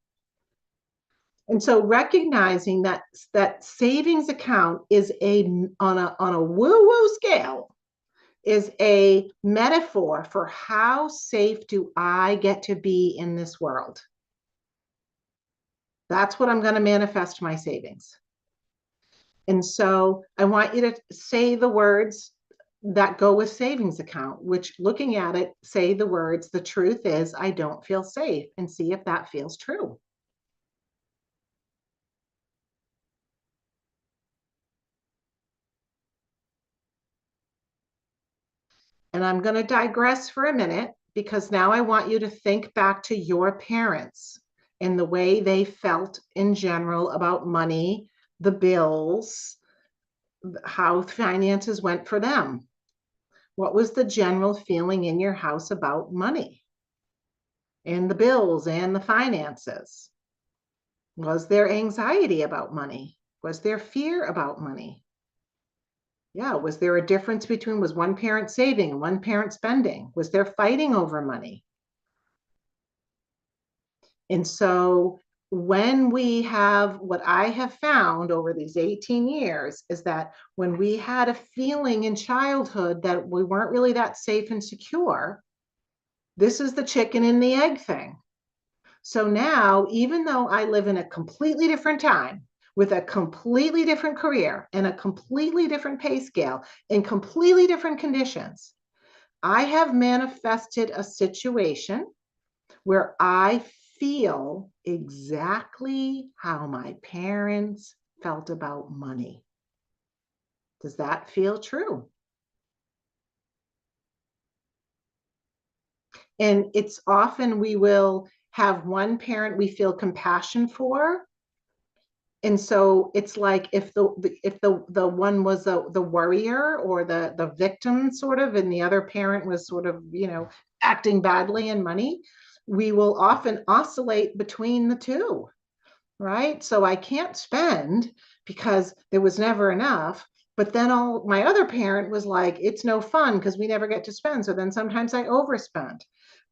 And so recognizing that savings account is on a woo-woo scale, is a metaphor for how safe do I get to be in this world. That's what I'm going to manifest my savings. And so I want you to say the words that go with savings account, which, looking at it, say the words, the truth is I don't feel safe, and see if that feels true. And I'm going to digress for a minute, because now I want you to think back to your parents and the way they felt in general about money, the bills, how finances went for them. What was the general feeling in your house about money and the bills and the finances? Was there anxiety about money? Was there fear about money? Yeah, was there a difference between, was one parent saving and one parent spending? Was there fighting over money? And so when we have, what I have found over these 18 years is that when we had a feeling in childhood that we weren't really that safe and secure, this is the chicken and the egg thing. So now, even though I live in a completely different time, with a completely different career and a completely different pay scale and completely different conditions, I have manifested a situation where I feel exactly how my parents felt about money. Does that feel true? And it's often we will have one parent we feel compassion for. And so it's like if the one was the worrier or the victim sort of, and the other parent was sort of, acting badly in money, we will often oscillate between the two, right? So I can't spend because there was never enough. But then my other parent was like, it's no fun because we never get to spend. So then sometimes I overspend.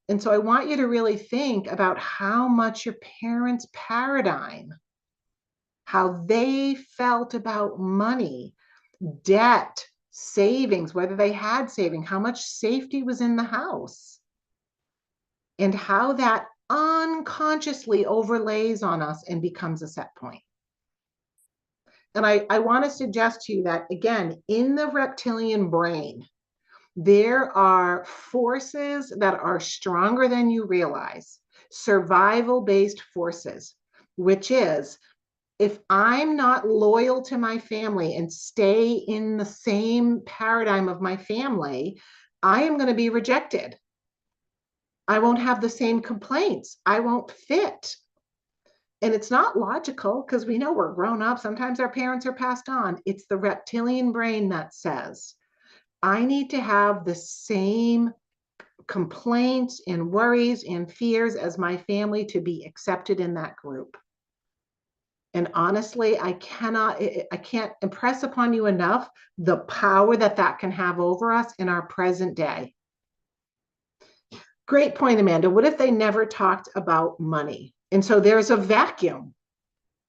And so I want you to really think about how much your parents' paradigm, how they felt about money, debt, savings, whether they had saving, how much safety was in the house, and how that unconsciously overlays on us and becomes a set point. And I want to suggest to you that, again, in the reptilian brain, there are forces that are stronger than you realize, survival-based forces, which is, if I'm not loyal to my family and stay in the same paradigm of my family, I am going to be rejected. I won't have the same complaints. I won't fit. And it's not logical because we know we're grown up. Sometimes our parents are passed on. It's the reptilian brain that says, I need to have the same complaints and worries and fears as my family to be accepted in that group. And honestly, I can't impress upon you enough the power that that can have over us in our present day. Great point, Amanda. What if they never talked about money? And so there's a vacuum.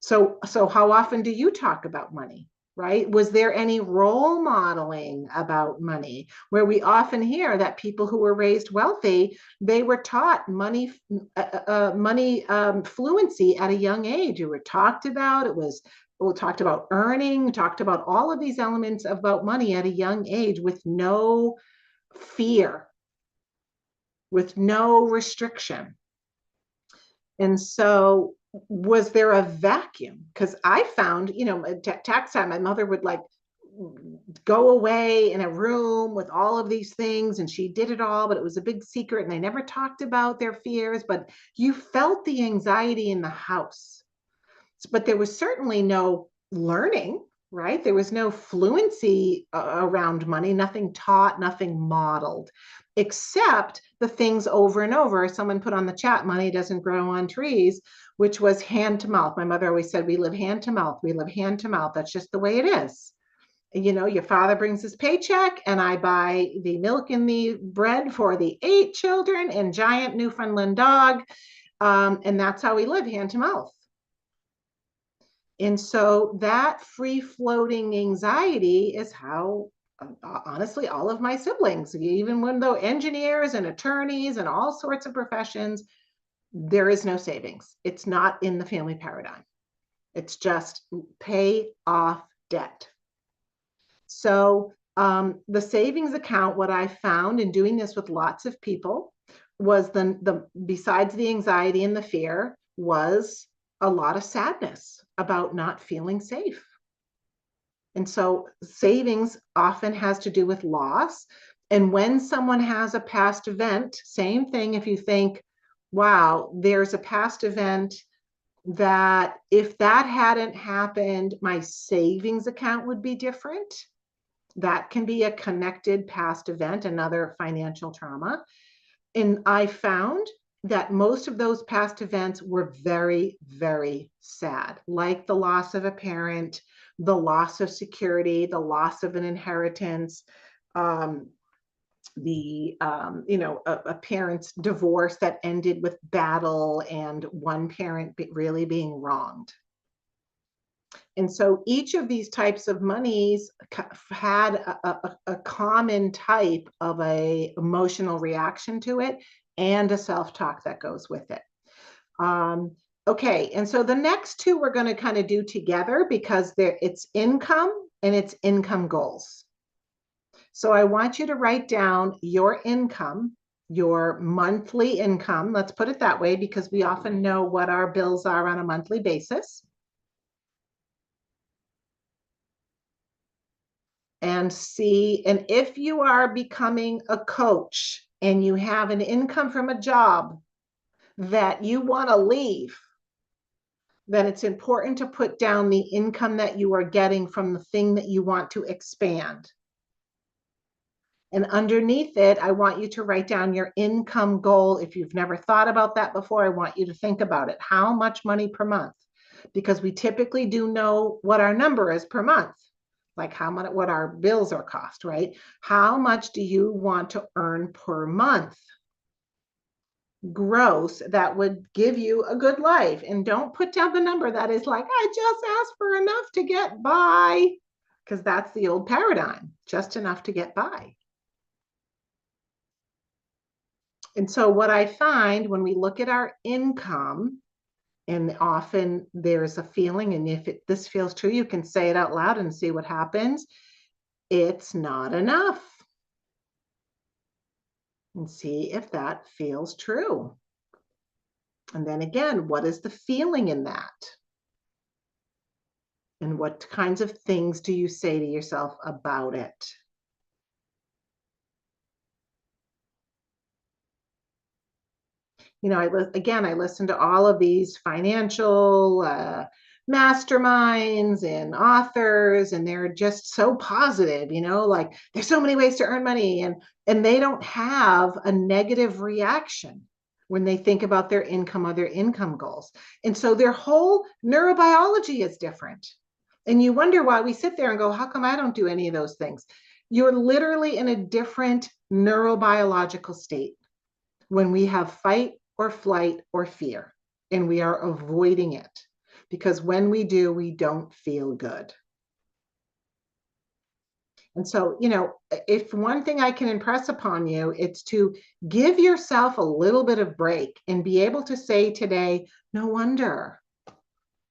So how often do you talk about money? Right? Was there any role modeling about money? Where we often hear that people who were raised wealthy, they were taught money fluency at a young age. It were talked about. We talked about earning, talked about all of these elements about money at a young age with no fear, with no restriction. And so was there a vacuum? Because I found, tax time, my mother would like go away in a room with all of these things and she did it all, but it was a big secret and they never talked about their fears, but you felt the anxiety in the house. But there was certainly no learning, right? There was no fluency around money, nothing taught, nothing modeled, except the things over and over. Someone put on the chat, money doesn't grow on trees, which was hand to mouth. My mother always said, we live hand to mouth. We live hand to mouth. That's just the way it is. Your father brings his paycheck and I buy the milk and the bread for the 8 children and giant Newfoundland dog. And that's how we live, hand to mouth. And so that free floating anxiety is how, honestly, all of my siblings, even when they're engineers and attorneys and all sorts of professions, there is no savings. It's not in the family paradigm. It's just pay off debt. So the savings account, what I found in doing this with lots of people was besides the anxiety and the fear, was a lot of sadness about not feeling safe. And so savings often has to do with loss. And when someone has a past event, same thing, if you think, wow, there's a past event that if that hadn't happened, my savings account would be different. That can be a connected past event, another financial trauma. And I found that most of those past events were very, very sad, like the loss of a parent, the loss of security, the loss of an inheritance, a parent's divorce that ended with battle and one parent really being wronged. And so each of these types of monies had a common type of a emotional reaction to it and a self-talk that goes with it. Okay, and so the next two we're going to kind of do together because it's income and it's income goals. So I want you to write down your income, your monthly income. Let's put it that way because we often know what our bills are on a monthly basis. And see, and if you are becoming a coach and you have an income from a job that you want to leave, then it's important to put down the income that you are getting from the thing that you want to expand. And underneath it, I want you to write down your income goal. If you've never thought about that before, I want you to think about it. How much money per month? Because we typically do know what our number is per month, like how much, what our bills are cost, right? How much do you want to earn per month? Gross, that would give you a good life. And don't put down the number that is like, I just asked for enough to get by, because that's the old paradigm, just enough to get by. And so what I find when we look at our income, and often there's a feeling, and if this feels true, you can say it out loud and see what happens. It's not enough. And see if that feels true. And then again, what is the feeling in that? And what kinds of things do you say to yourself about it? You know, I listen to all of these financial masterminds and authors, and they're just so positive, you know, like there's so many ways to earn money, and they don't have a negative reaction when they think about their income or their income goals. And so their whole neurobiology is different. And you wonder why we sit there and go, how come I don't do any of those things? You're literally in a different neurobiological state when we have fight or flight or fear, and we are avoiding it, because when we do, we don't feel good. And so, you know, if one thing I can impress upon you, it's to give yourself a little bit of break and be able to say today, no wonder.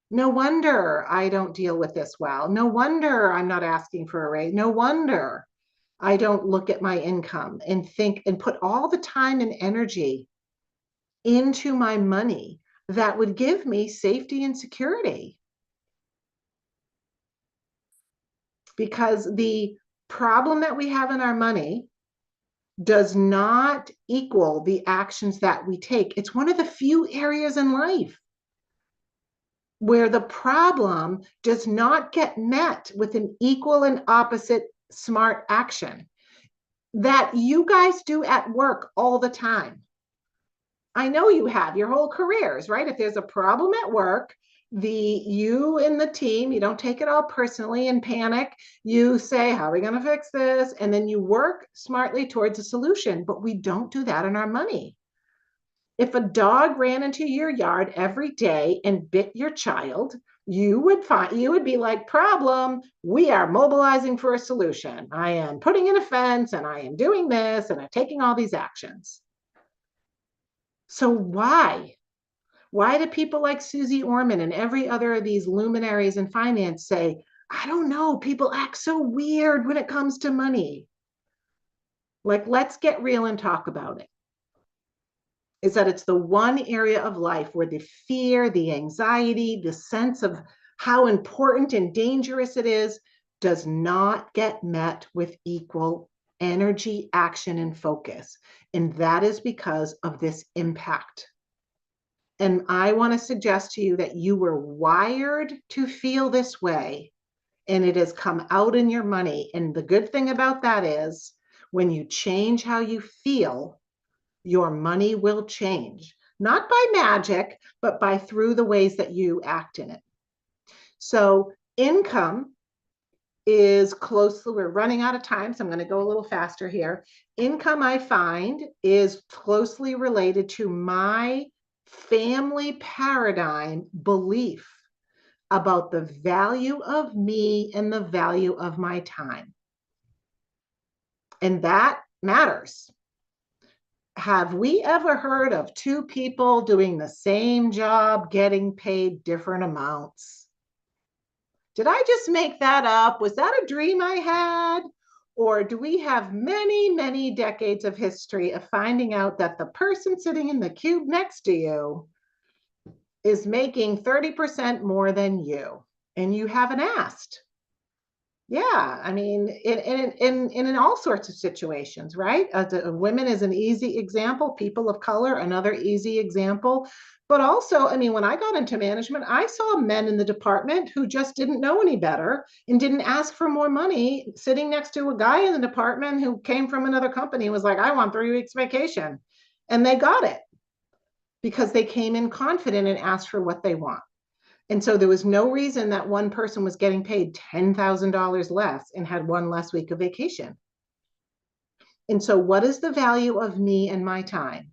No wonder I don't deal with this well. No wonder I'm not asking for a raise. No wonder I don't look at my income and think and put all the time and energy into my money that would give me safety and security. Because the problem that we have in our money does not equal the actions that we take. It's one of the few areas in life where the problem does not get met with an equal and opposite smart action that you guys do at work all the time. I know you have your whole careers, right? If there's a problem at work, you and the team, you don't take it all personally and panic. You say, how are we going to fix this? And then you work smartly towards a solution, but we don't do that in our money. If a dog ran into your yard every day and bit your child, you would be like, problem, we are mobilizing for a solution. I am putting in a fence and I am doing this and I'm taking all these actions. So why? Why do people like Susie Orman and every other of these luminaries in finance say, I don't know, people act so weird when it comes to money? Like, let's get real and talk about it. Is that it's the one area of life where the fear, the anxiety, the sense of how important and dangerous it is does not get met with equal energy, action, and focus. And that is because of this impact. And I want to suggest to you that you were wired to feel this way, and it has come out in your money. And the good thing about that is when you change how you feel, your money will change, not by magic, but by through the ways that you act in it. So income is closely, we're running out of time, so I'm going to go a little faster here. Income, I find, is closely related to my family paradigm belief about the value of me and the value of my time. And that matters. Have we ever heard of two people doing the same job getting paid different amounts? Did I just make that up? Was that a dream I had? Or do we have many, many decades of history of finding out that the person sitting in the cube next to you is making 30% more than you, and you haven't asked? Yeah, I mean, in all sorts of situations, right? Women is an easy example, people of color, another easy example. But also, I mean, when I got into management, I saw men in the department who just didn't know any better and didn't ask for more money, sitting next to a guy in the department who came from another company and was like, I want 3 weeks vacation. And they got it because they came in confident and asked for what they want. And so there was no reason that one person was getting paid $10,000 less and had one less week of vacation. And so, what is the value of me and my time?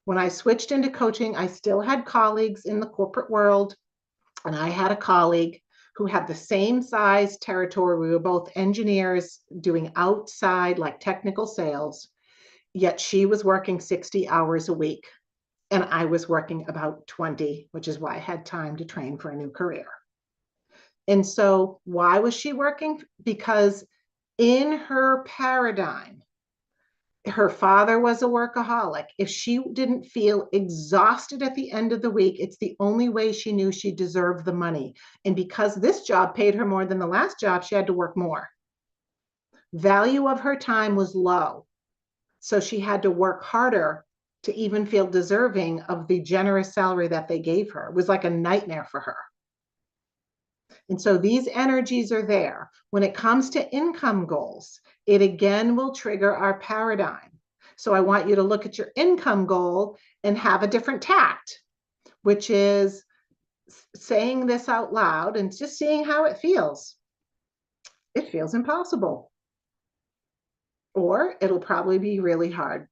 When I switched into coaching, I still had colleagues in the corporate world, and I had a colleague who had the same size territory. We were both engineers doing outside, like technical sales, yet she was working 60 hours a week, and I was working about 20, which is why I had time to train for a new career. And so, why was she working? Because in her paradigm, her father was a workaholic. If she didn't feel exhausted at the end of the week, it's the only way she knew she deserved the money. And because this job paid her more than the last job, she had to work more. Value of her time was low. So she had to work harder to even feel deserving of the generous salary that they gave her. It was like a nightmare for her. And so these energies are there. When it comes to income goals, it again will trigger our paradigm. So I want you to look at your income goal and have a different tact, which is saying this out loud and just seeing how it feels. It feels impossible, or it'll probably be really hard.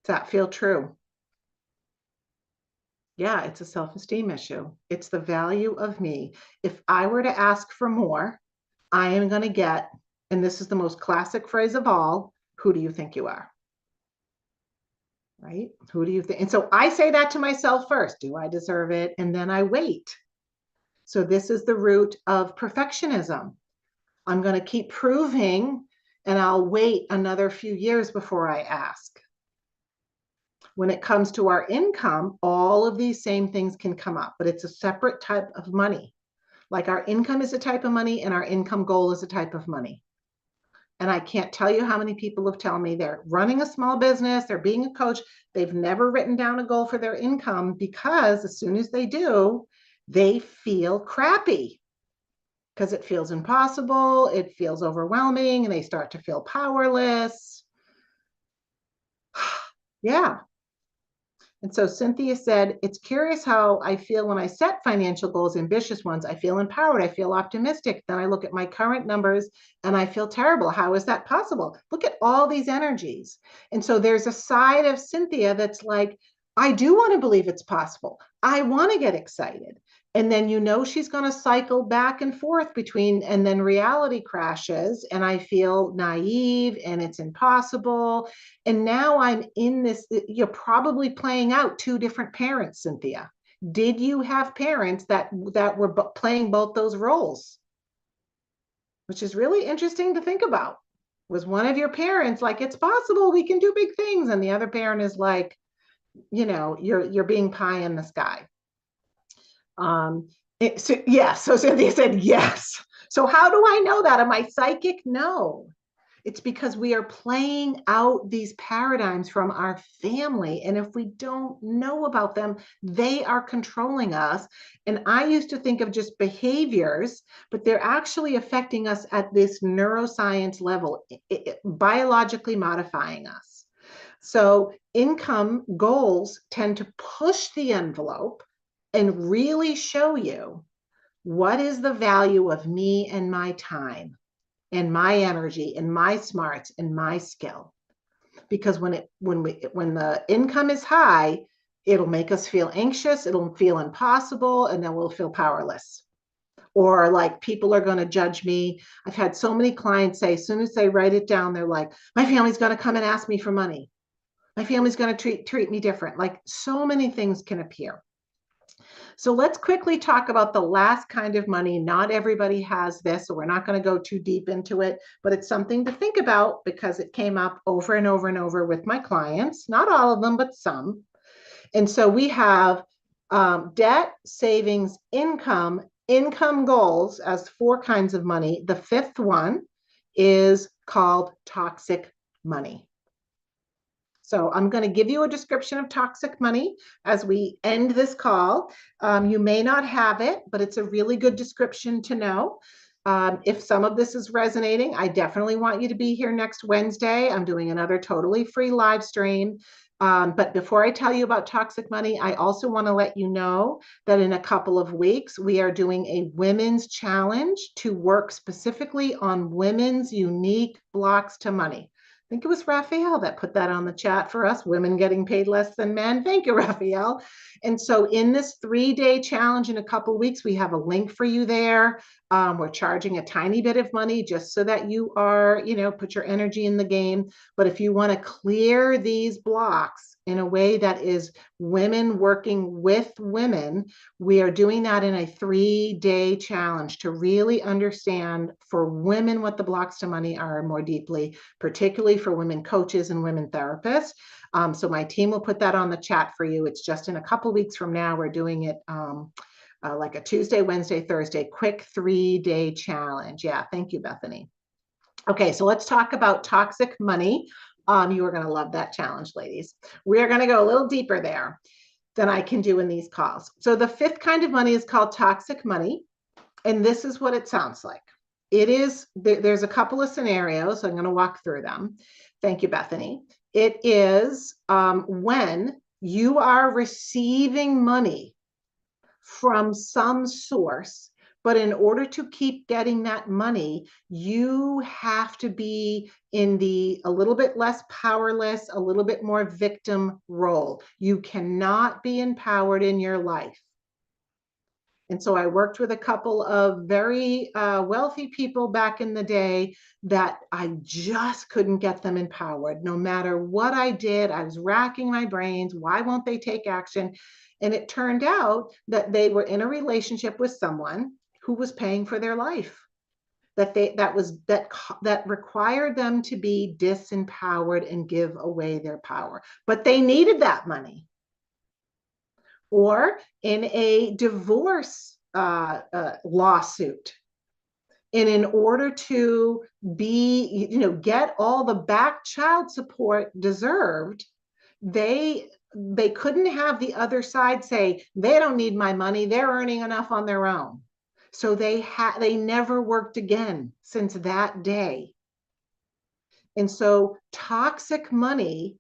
Does that feel true? Yeah, it's a self-esteem issue. It's the value of me. If I were to ask for more, I am going to get, and this is the most classic phrase of all, who do you think you are? Right? Who do you think? And so I say that to myself first. Do I deserve it? And then I wait. So this is the root of perfectionism. I'm going to keep proving and I'll wait another few years before I ask. When it comes to our income, all of these same things can come up, but it's a separate type of money. Like our income is a type of money and our income goal is a type of money. And I can't tell you how many people have told me they're running a small business, they're being a coach, they've never written down a goal for their income because as soon as they do, they feel crappy because it feels impossible, it feels overwhelming, and they start to feel powerless. Yeah. And so Cynthia said, it's curious how I feel when I set financial goals, ambitious ones. I feel empowered. I feel optimistic. Then I look at my current numbers and I feel terrible. How is that possible? Look at all these energies. And so there's a side of Cynthia that's like, I do want to believe it's possible. I want to get excited. And then she's going to cycle back and forth between, and then reality crashes and I feel naive and it's impossible. And now I'm in this, you're probably playing out two different parents, Cynthia. Did you have parents that were playing both those roles? Which is really interesting to think about. Was one of your parents like, it's possible we can do big things, and the other parent is like, you're being pie in the sky. So Cynthia said yes. So how do I know that? Am I psychic? No. It's because we are playing out these paradigms from our family. And if we don't know about them, they are controlling us. And I used to think of just behaviors, but they're actually affecting us at this neuroscience level, biologically modifying us. So income goals tend to push the envelope and really show you what is the value of me and my time and my energy and my smarts and my skill. Because when the income is high, it'll make us feel anxious, it'll feel impossible, and then we'll feel powerless. Or like people are going to judge me. I've had so many clients say, as soon as they write it down, they're like, my family's going to come and ask me for money. My family's going to treat me different. Like so many things can appear. So let's quickly talk about the last kind of money. Not everybody has this, so we're not going to go too deep into it, but it's something to think about because it came up over and over and over with my clients, not all of them, but some. And so we have debt, savings, income, income goals as 4 kinds of money. The fifth one is called toxic money. So I'm going to give you a description of toxic money as we end this call. You may not have it, but it's a really good description to know. If some of this is resonating, I definitely want you to be here next Wednesday. I'm doing another totally free live stream. But before I tell you about toxic money, I also want to let you know that in a couple of weeks, we are doing a women's challenge to work specifically on women's unique blocks to money. I think it was Raphael that put that on the chat for us, women getting paid less than men. Thank you, Raphael. And so in this 3-day challenge in a couple of weeks, we have a link for you there. We're charging a tiny bit of money just so that you are, put your energy in the game. But if you want to clear these blocks in a way that is women working with women, we are doing that in a 3-day challenge to really understand for women what the blocks to money are more deeply, particularly for women coaches and women therapists. So my team will put that on the chat for you. It's just in a couple weeks from now. We're doing it like a Tuesday, Wednesday, Thursday, quick 3-day challenge. Yeah, thank you, Bethany. Okay, so let's talk about toxic money. You are going to love that challenge, ladies. We are going to go a little deeper there than I can do in these calls. So the fifth kind of money is called toxic money. And this is what it sounds like. It is, there's a couple of scenarios. So I'm going to walk through them. Thank you, Bethany. It is when you are receiving money from some source, but in order to keep getting that money, you have to be in a little bit less powerless, a little bit more victim role. You cannot be empowered in your life. And so I worked with a couple of very wealthy people back in the day that I just couldn't get them empowered. No matter what I did, I was racking my brains. Why won't they take action? And it turned out that they were in a relationship with someone who was paying for their life. That required them to be disempowered and give away their power. But they needed that money. Or in a divorce lawsuit. And in order to get all the back child support deserved, they couldn't have the other side say, they don't need my money, they're earning enough on their own. So they never worked again since that day. And so toxic money,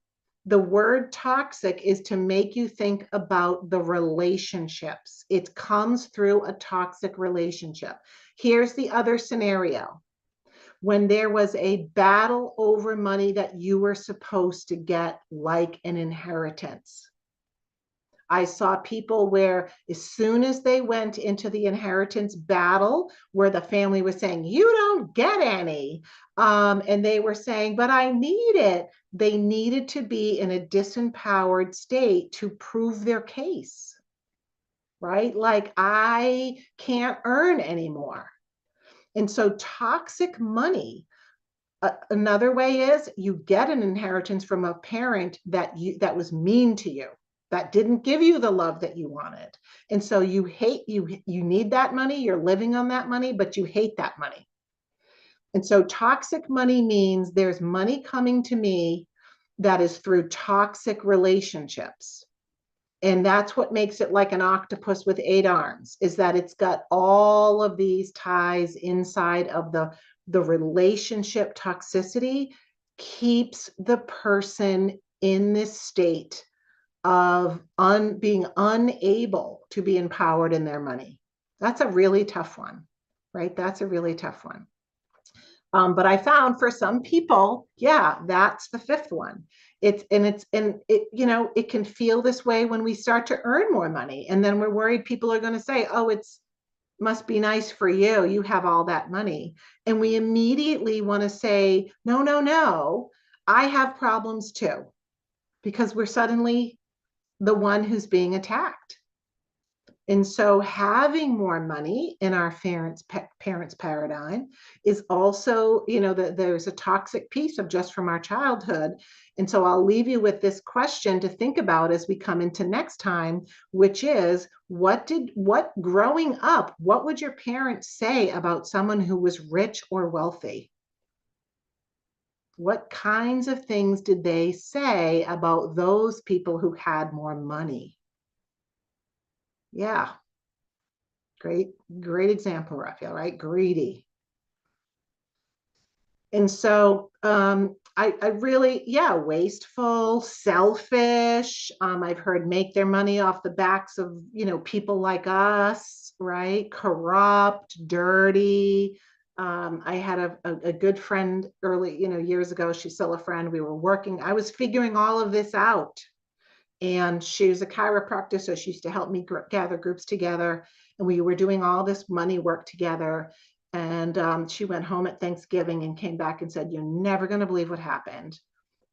the word toxic is to make you think about the relationships. It comes through a toxic relationship. Here's the other scenario. When there was a battle over money that you were supposed to get, like an inheritance. I saw people where as soon as they went into the inheritance battle, where the family was saying, you don't get any, and they were saying, but I need it. They needed to be in a disempowered state to prove their case, right? Like, I can't earn anymore. And so toxic money, another way is you get an inheritance from a parent that was mean to you, that didn't give you the love that you wanted. And so you need that money, you're living on that money, but you hate that money. And so toxic money means there's money coming to me that is through toxic relationships. And that's what makes it like an octopus with 8 arms, is that it's got all of these ties inside of the relationship. Toxicity keeps the person in this state of being unable to be empowered in their money. That's a really tough one, right? That's a really tough one. But I found for some people, yeah, that's the fifth one. It can feel this way when we start to earn more money. And then we're worried people are going to say, oh, must be nice for you. You have all that money. And we immediately want to say, no, no, no, I have problems too, because we're suddenly the one who's being attacked. And so having more money in our parents paradigm is also, there's a toxic piece of just from our childhood. And so I'll leave you with this question to think about as we come into next time, which is what growing up, what would your parents say about someone who was rich or wealthy? What kinds of things did they say about those people who had more money? Yeah. Great example, Raphael, right? Greedy. And so I really, yeah, wasteful, selfish. I've heard make their money off the backs of, people like us, right? Corrupt, dirty. I had a good friend early, years ago. She's still a friend. We were working. I was figuring all of this out, and she was a chiropractor, so she used to help me gather groups together, and we were doing all this money work together. And she went home at Thanksgiving and came back and said, "You're never going to believe what happened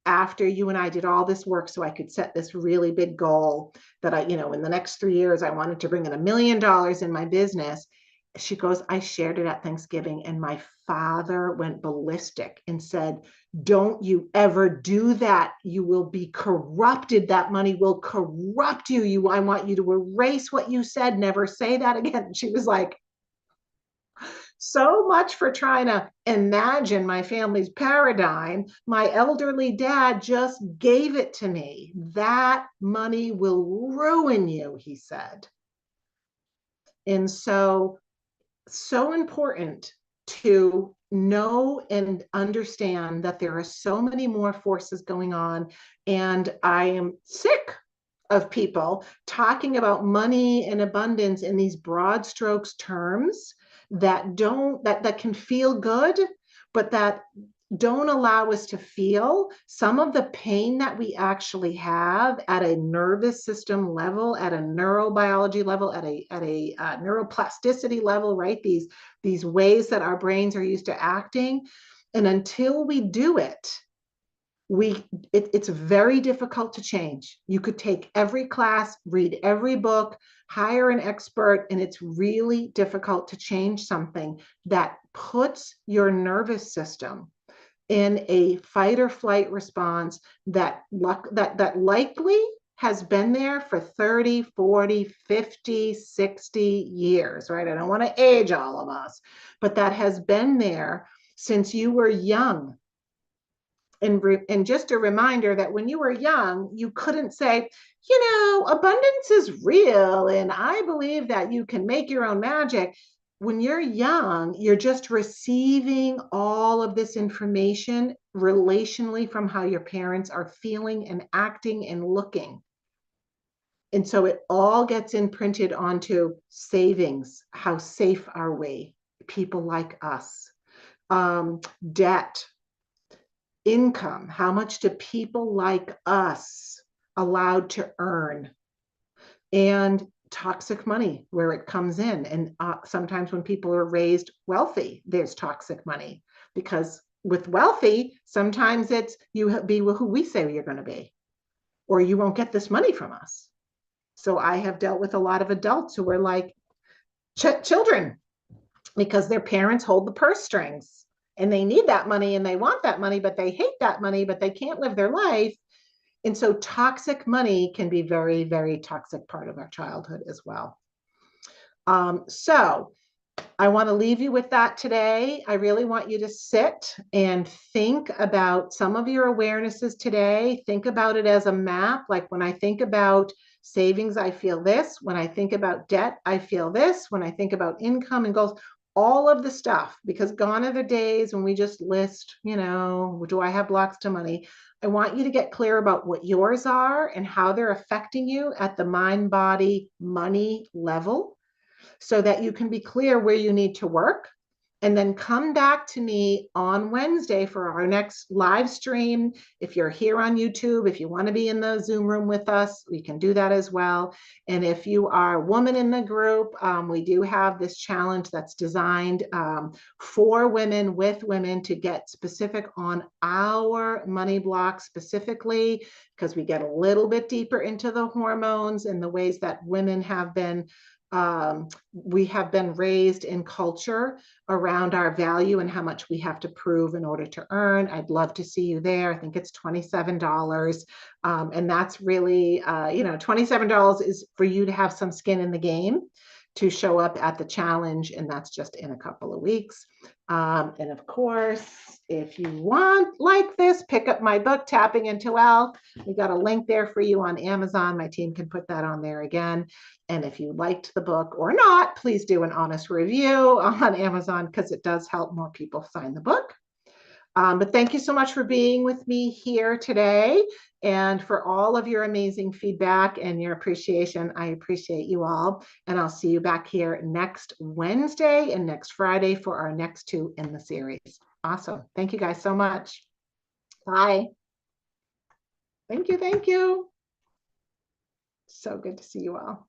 after you and I did all this work so I could set this really big goal that in the next 3 years, I wanted to bring in $1 million in my business." She goes, "I shared it at Thanksgiving and my father went ballistic and said, 'Don't you ever do that. You will be corrupted. That money will corrupt you. I want you to erase what you said. Never say that again.'" She was like, "So much for trying to imagine my family's paradigm. My elderly dad just gave it to me. That money will ruin you," he said. And so important to know and understand that there are so many more forces going on. And I am sick of people talking about money and abundance in these broad strokes terms that can feel good, but that don't allow us to feel some of the pain that we actually have at a nervous system level, at a neurobiology level, at a neuroplasticity level, right? These ways that our brains are used to acting. And until we do it, it's very difficult to change. You could take every class, read every book, hire an expert, and it's really difficult to change something that puts your nervous system in a fight or flight response that likely has been there for 30, 40, 50, 60 years, right? I don't want to age all of us, but that has been there since you were young. And just a reminder that when you were young, you couldn't say, abundance is real, and I believe that you can make your own magic. When you're young, you're just receiving all of this information relationally from how your parents are feeling and acting and looking. And so it all gets imprinted onto savings. How safe are we? People like us. Debt, income. How much do people like us allowed to earn? And toxic money, where it comes in. And sometimes when people are raised wealthy, there's toxic money, because with wealthy, sometimes it's you be who we say you're going to be, or you won't get this money from us. So I have dealt with a lot of adults who are like children, because their parents hold the purse strings and they need that money and they want that money, but they hate that money, but they can't live their life. And so toxic money can be very, very toxic part of our childhood as well. So I want to leave you with that today. I really want you to sit and think about some of your awarenesses today. Think about it as a map. Like when I think about savings, I feel this. When I think about debt, I feel this. When I think about income and goals, all of the stuff, because gone are the days when we just list, do I have blocks to money? I want you to get clear about what yours are and how they're affecting you at the mind, body, money level, so that you can be clear where you need to work. And then come back to me on Wednesday for our next live stream. If you're here on YouTube, if you want to be in the Zoom room with us, we can do that as well. And if you are a woman in the group, we do have this challenge that's designed for women, with women, to get specific on our money block specifically, because we get a little bit deeper into the hormones and the ways that women have been We have been raised in culture around our value and how much we have to prove in order to earn. I'd love to see you there. I think it's $27. And that's really, $27 is for you to have some skin in the game to show up at the challenge. And that's just in a couple of weeks. And of course, if you want like this, pick up my book, Tapping into Wealth. We got a link there for you on Amazon. My team can put that on there again. And if you liked the book or not, please do an honest review on Amazon because it does help more people find the book. But thank you so much for being with me here today and for all of your amazing feedback and your appreciation. I appreciate you all. And I'll see you back here next Wednesday and next Friday for our next two in the series. Awesome. Thank you guys so much. Bye. Thank you. Thank you. So good to see you all.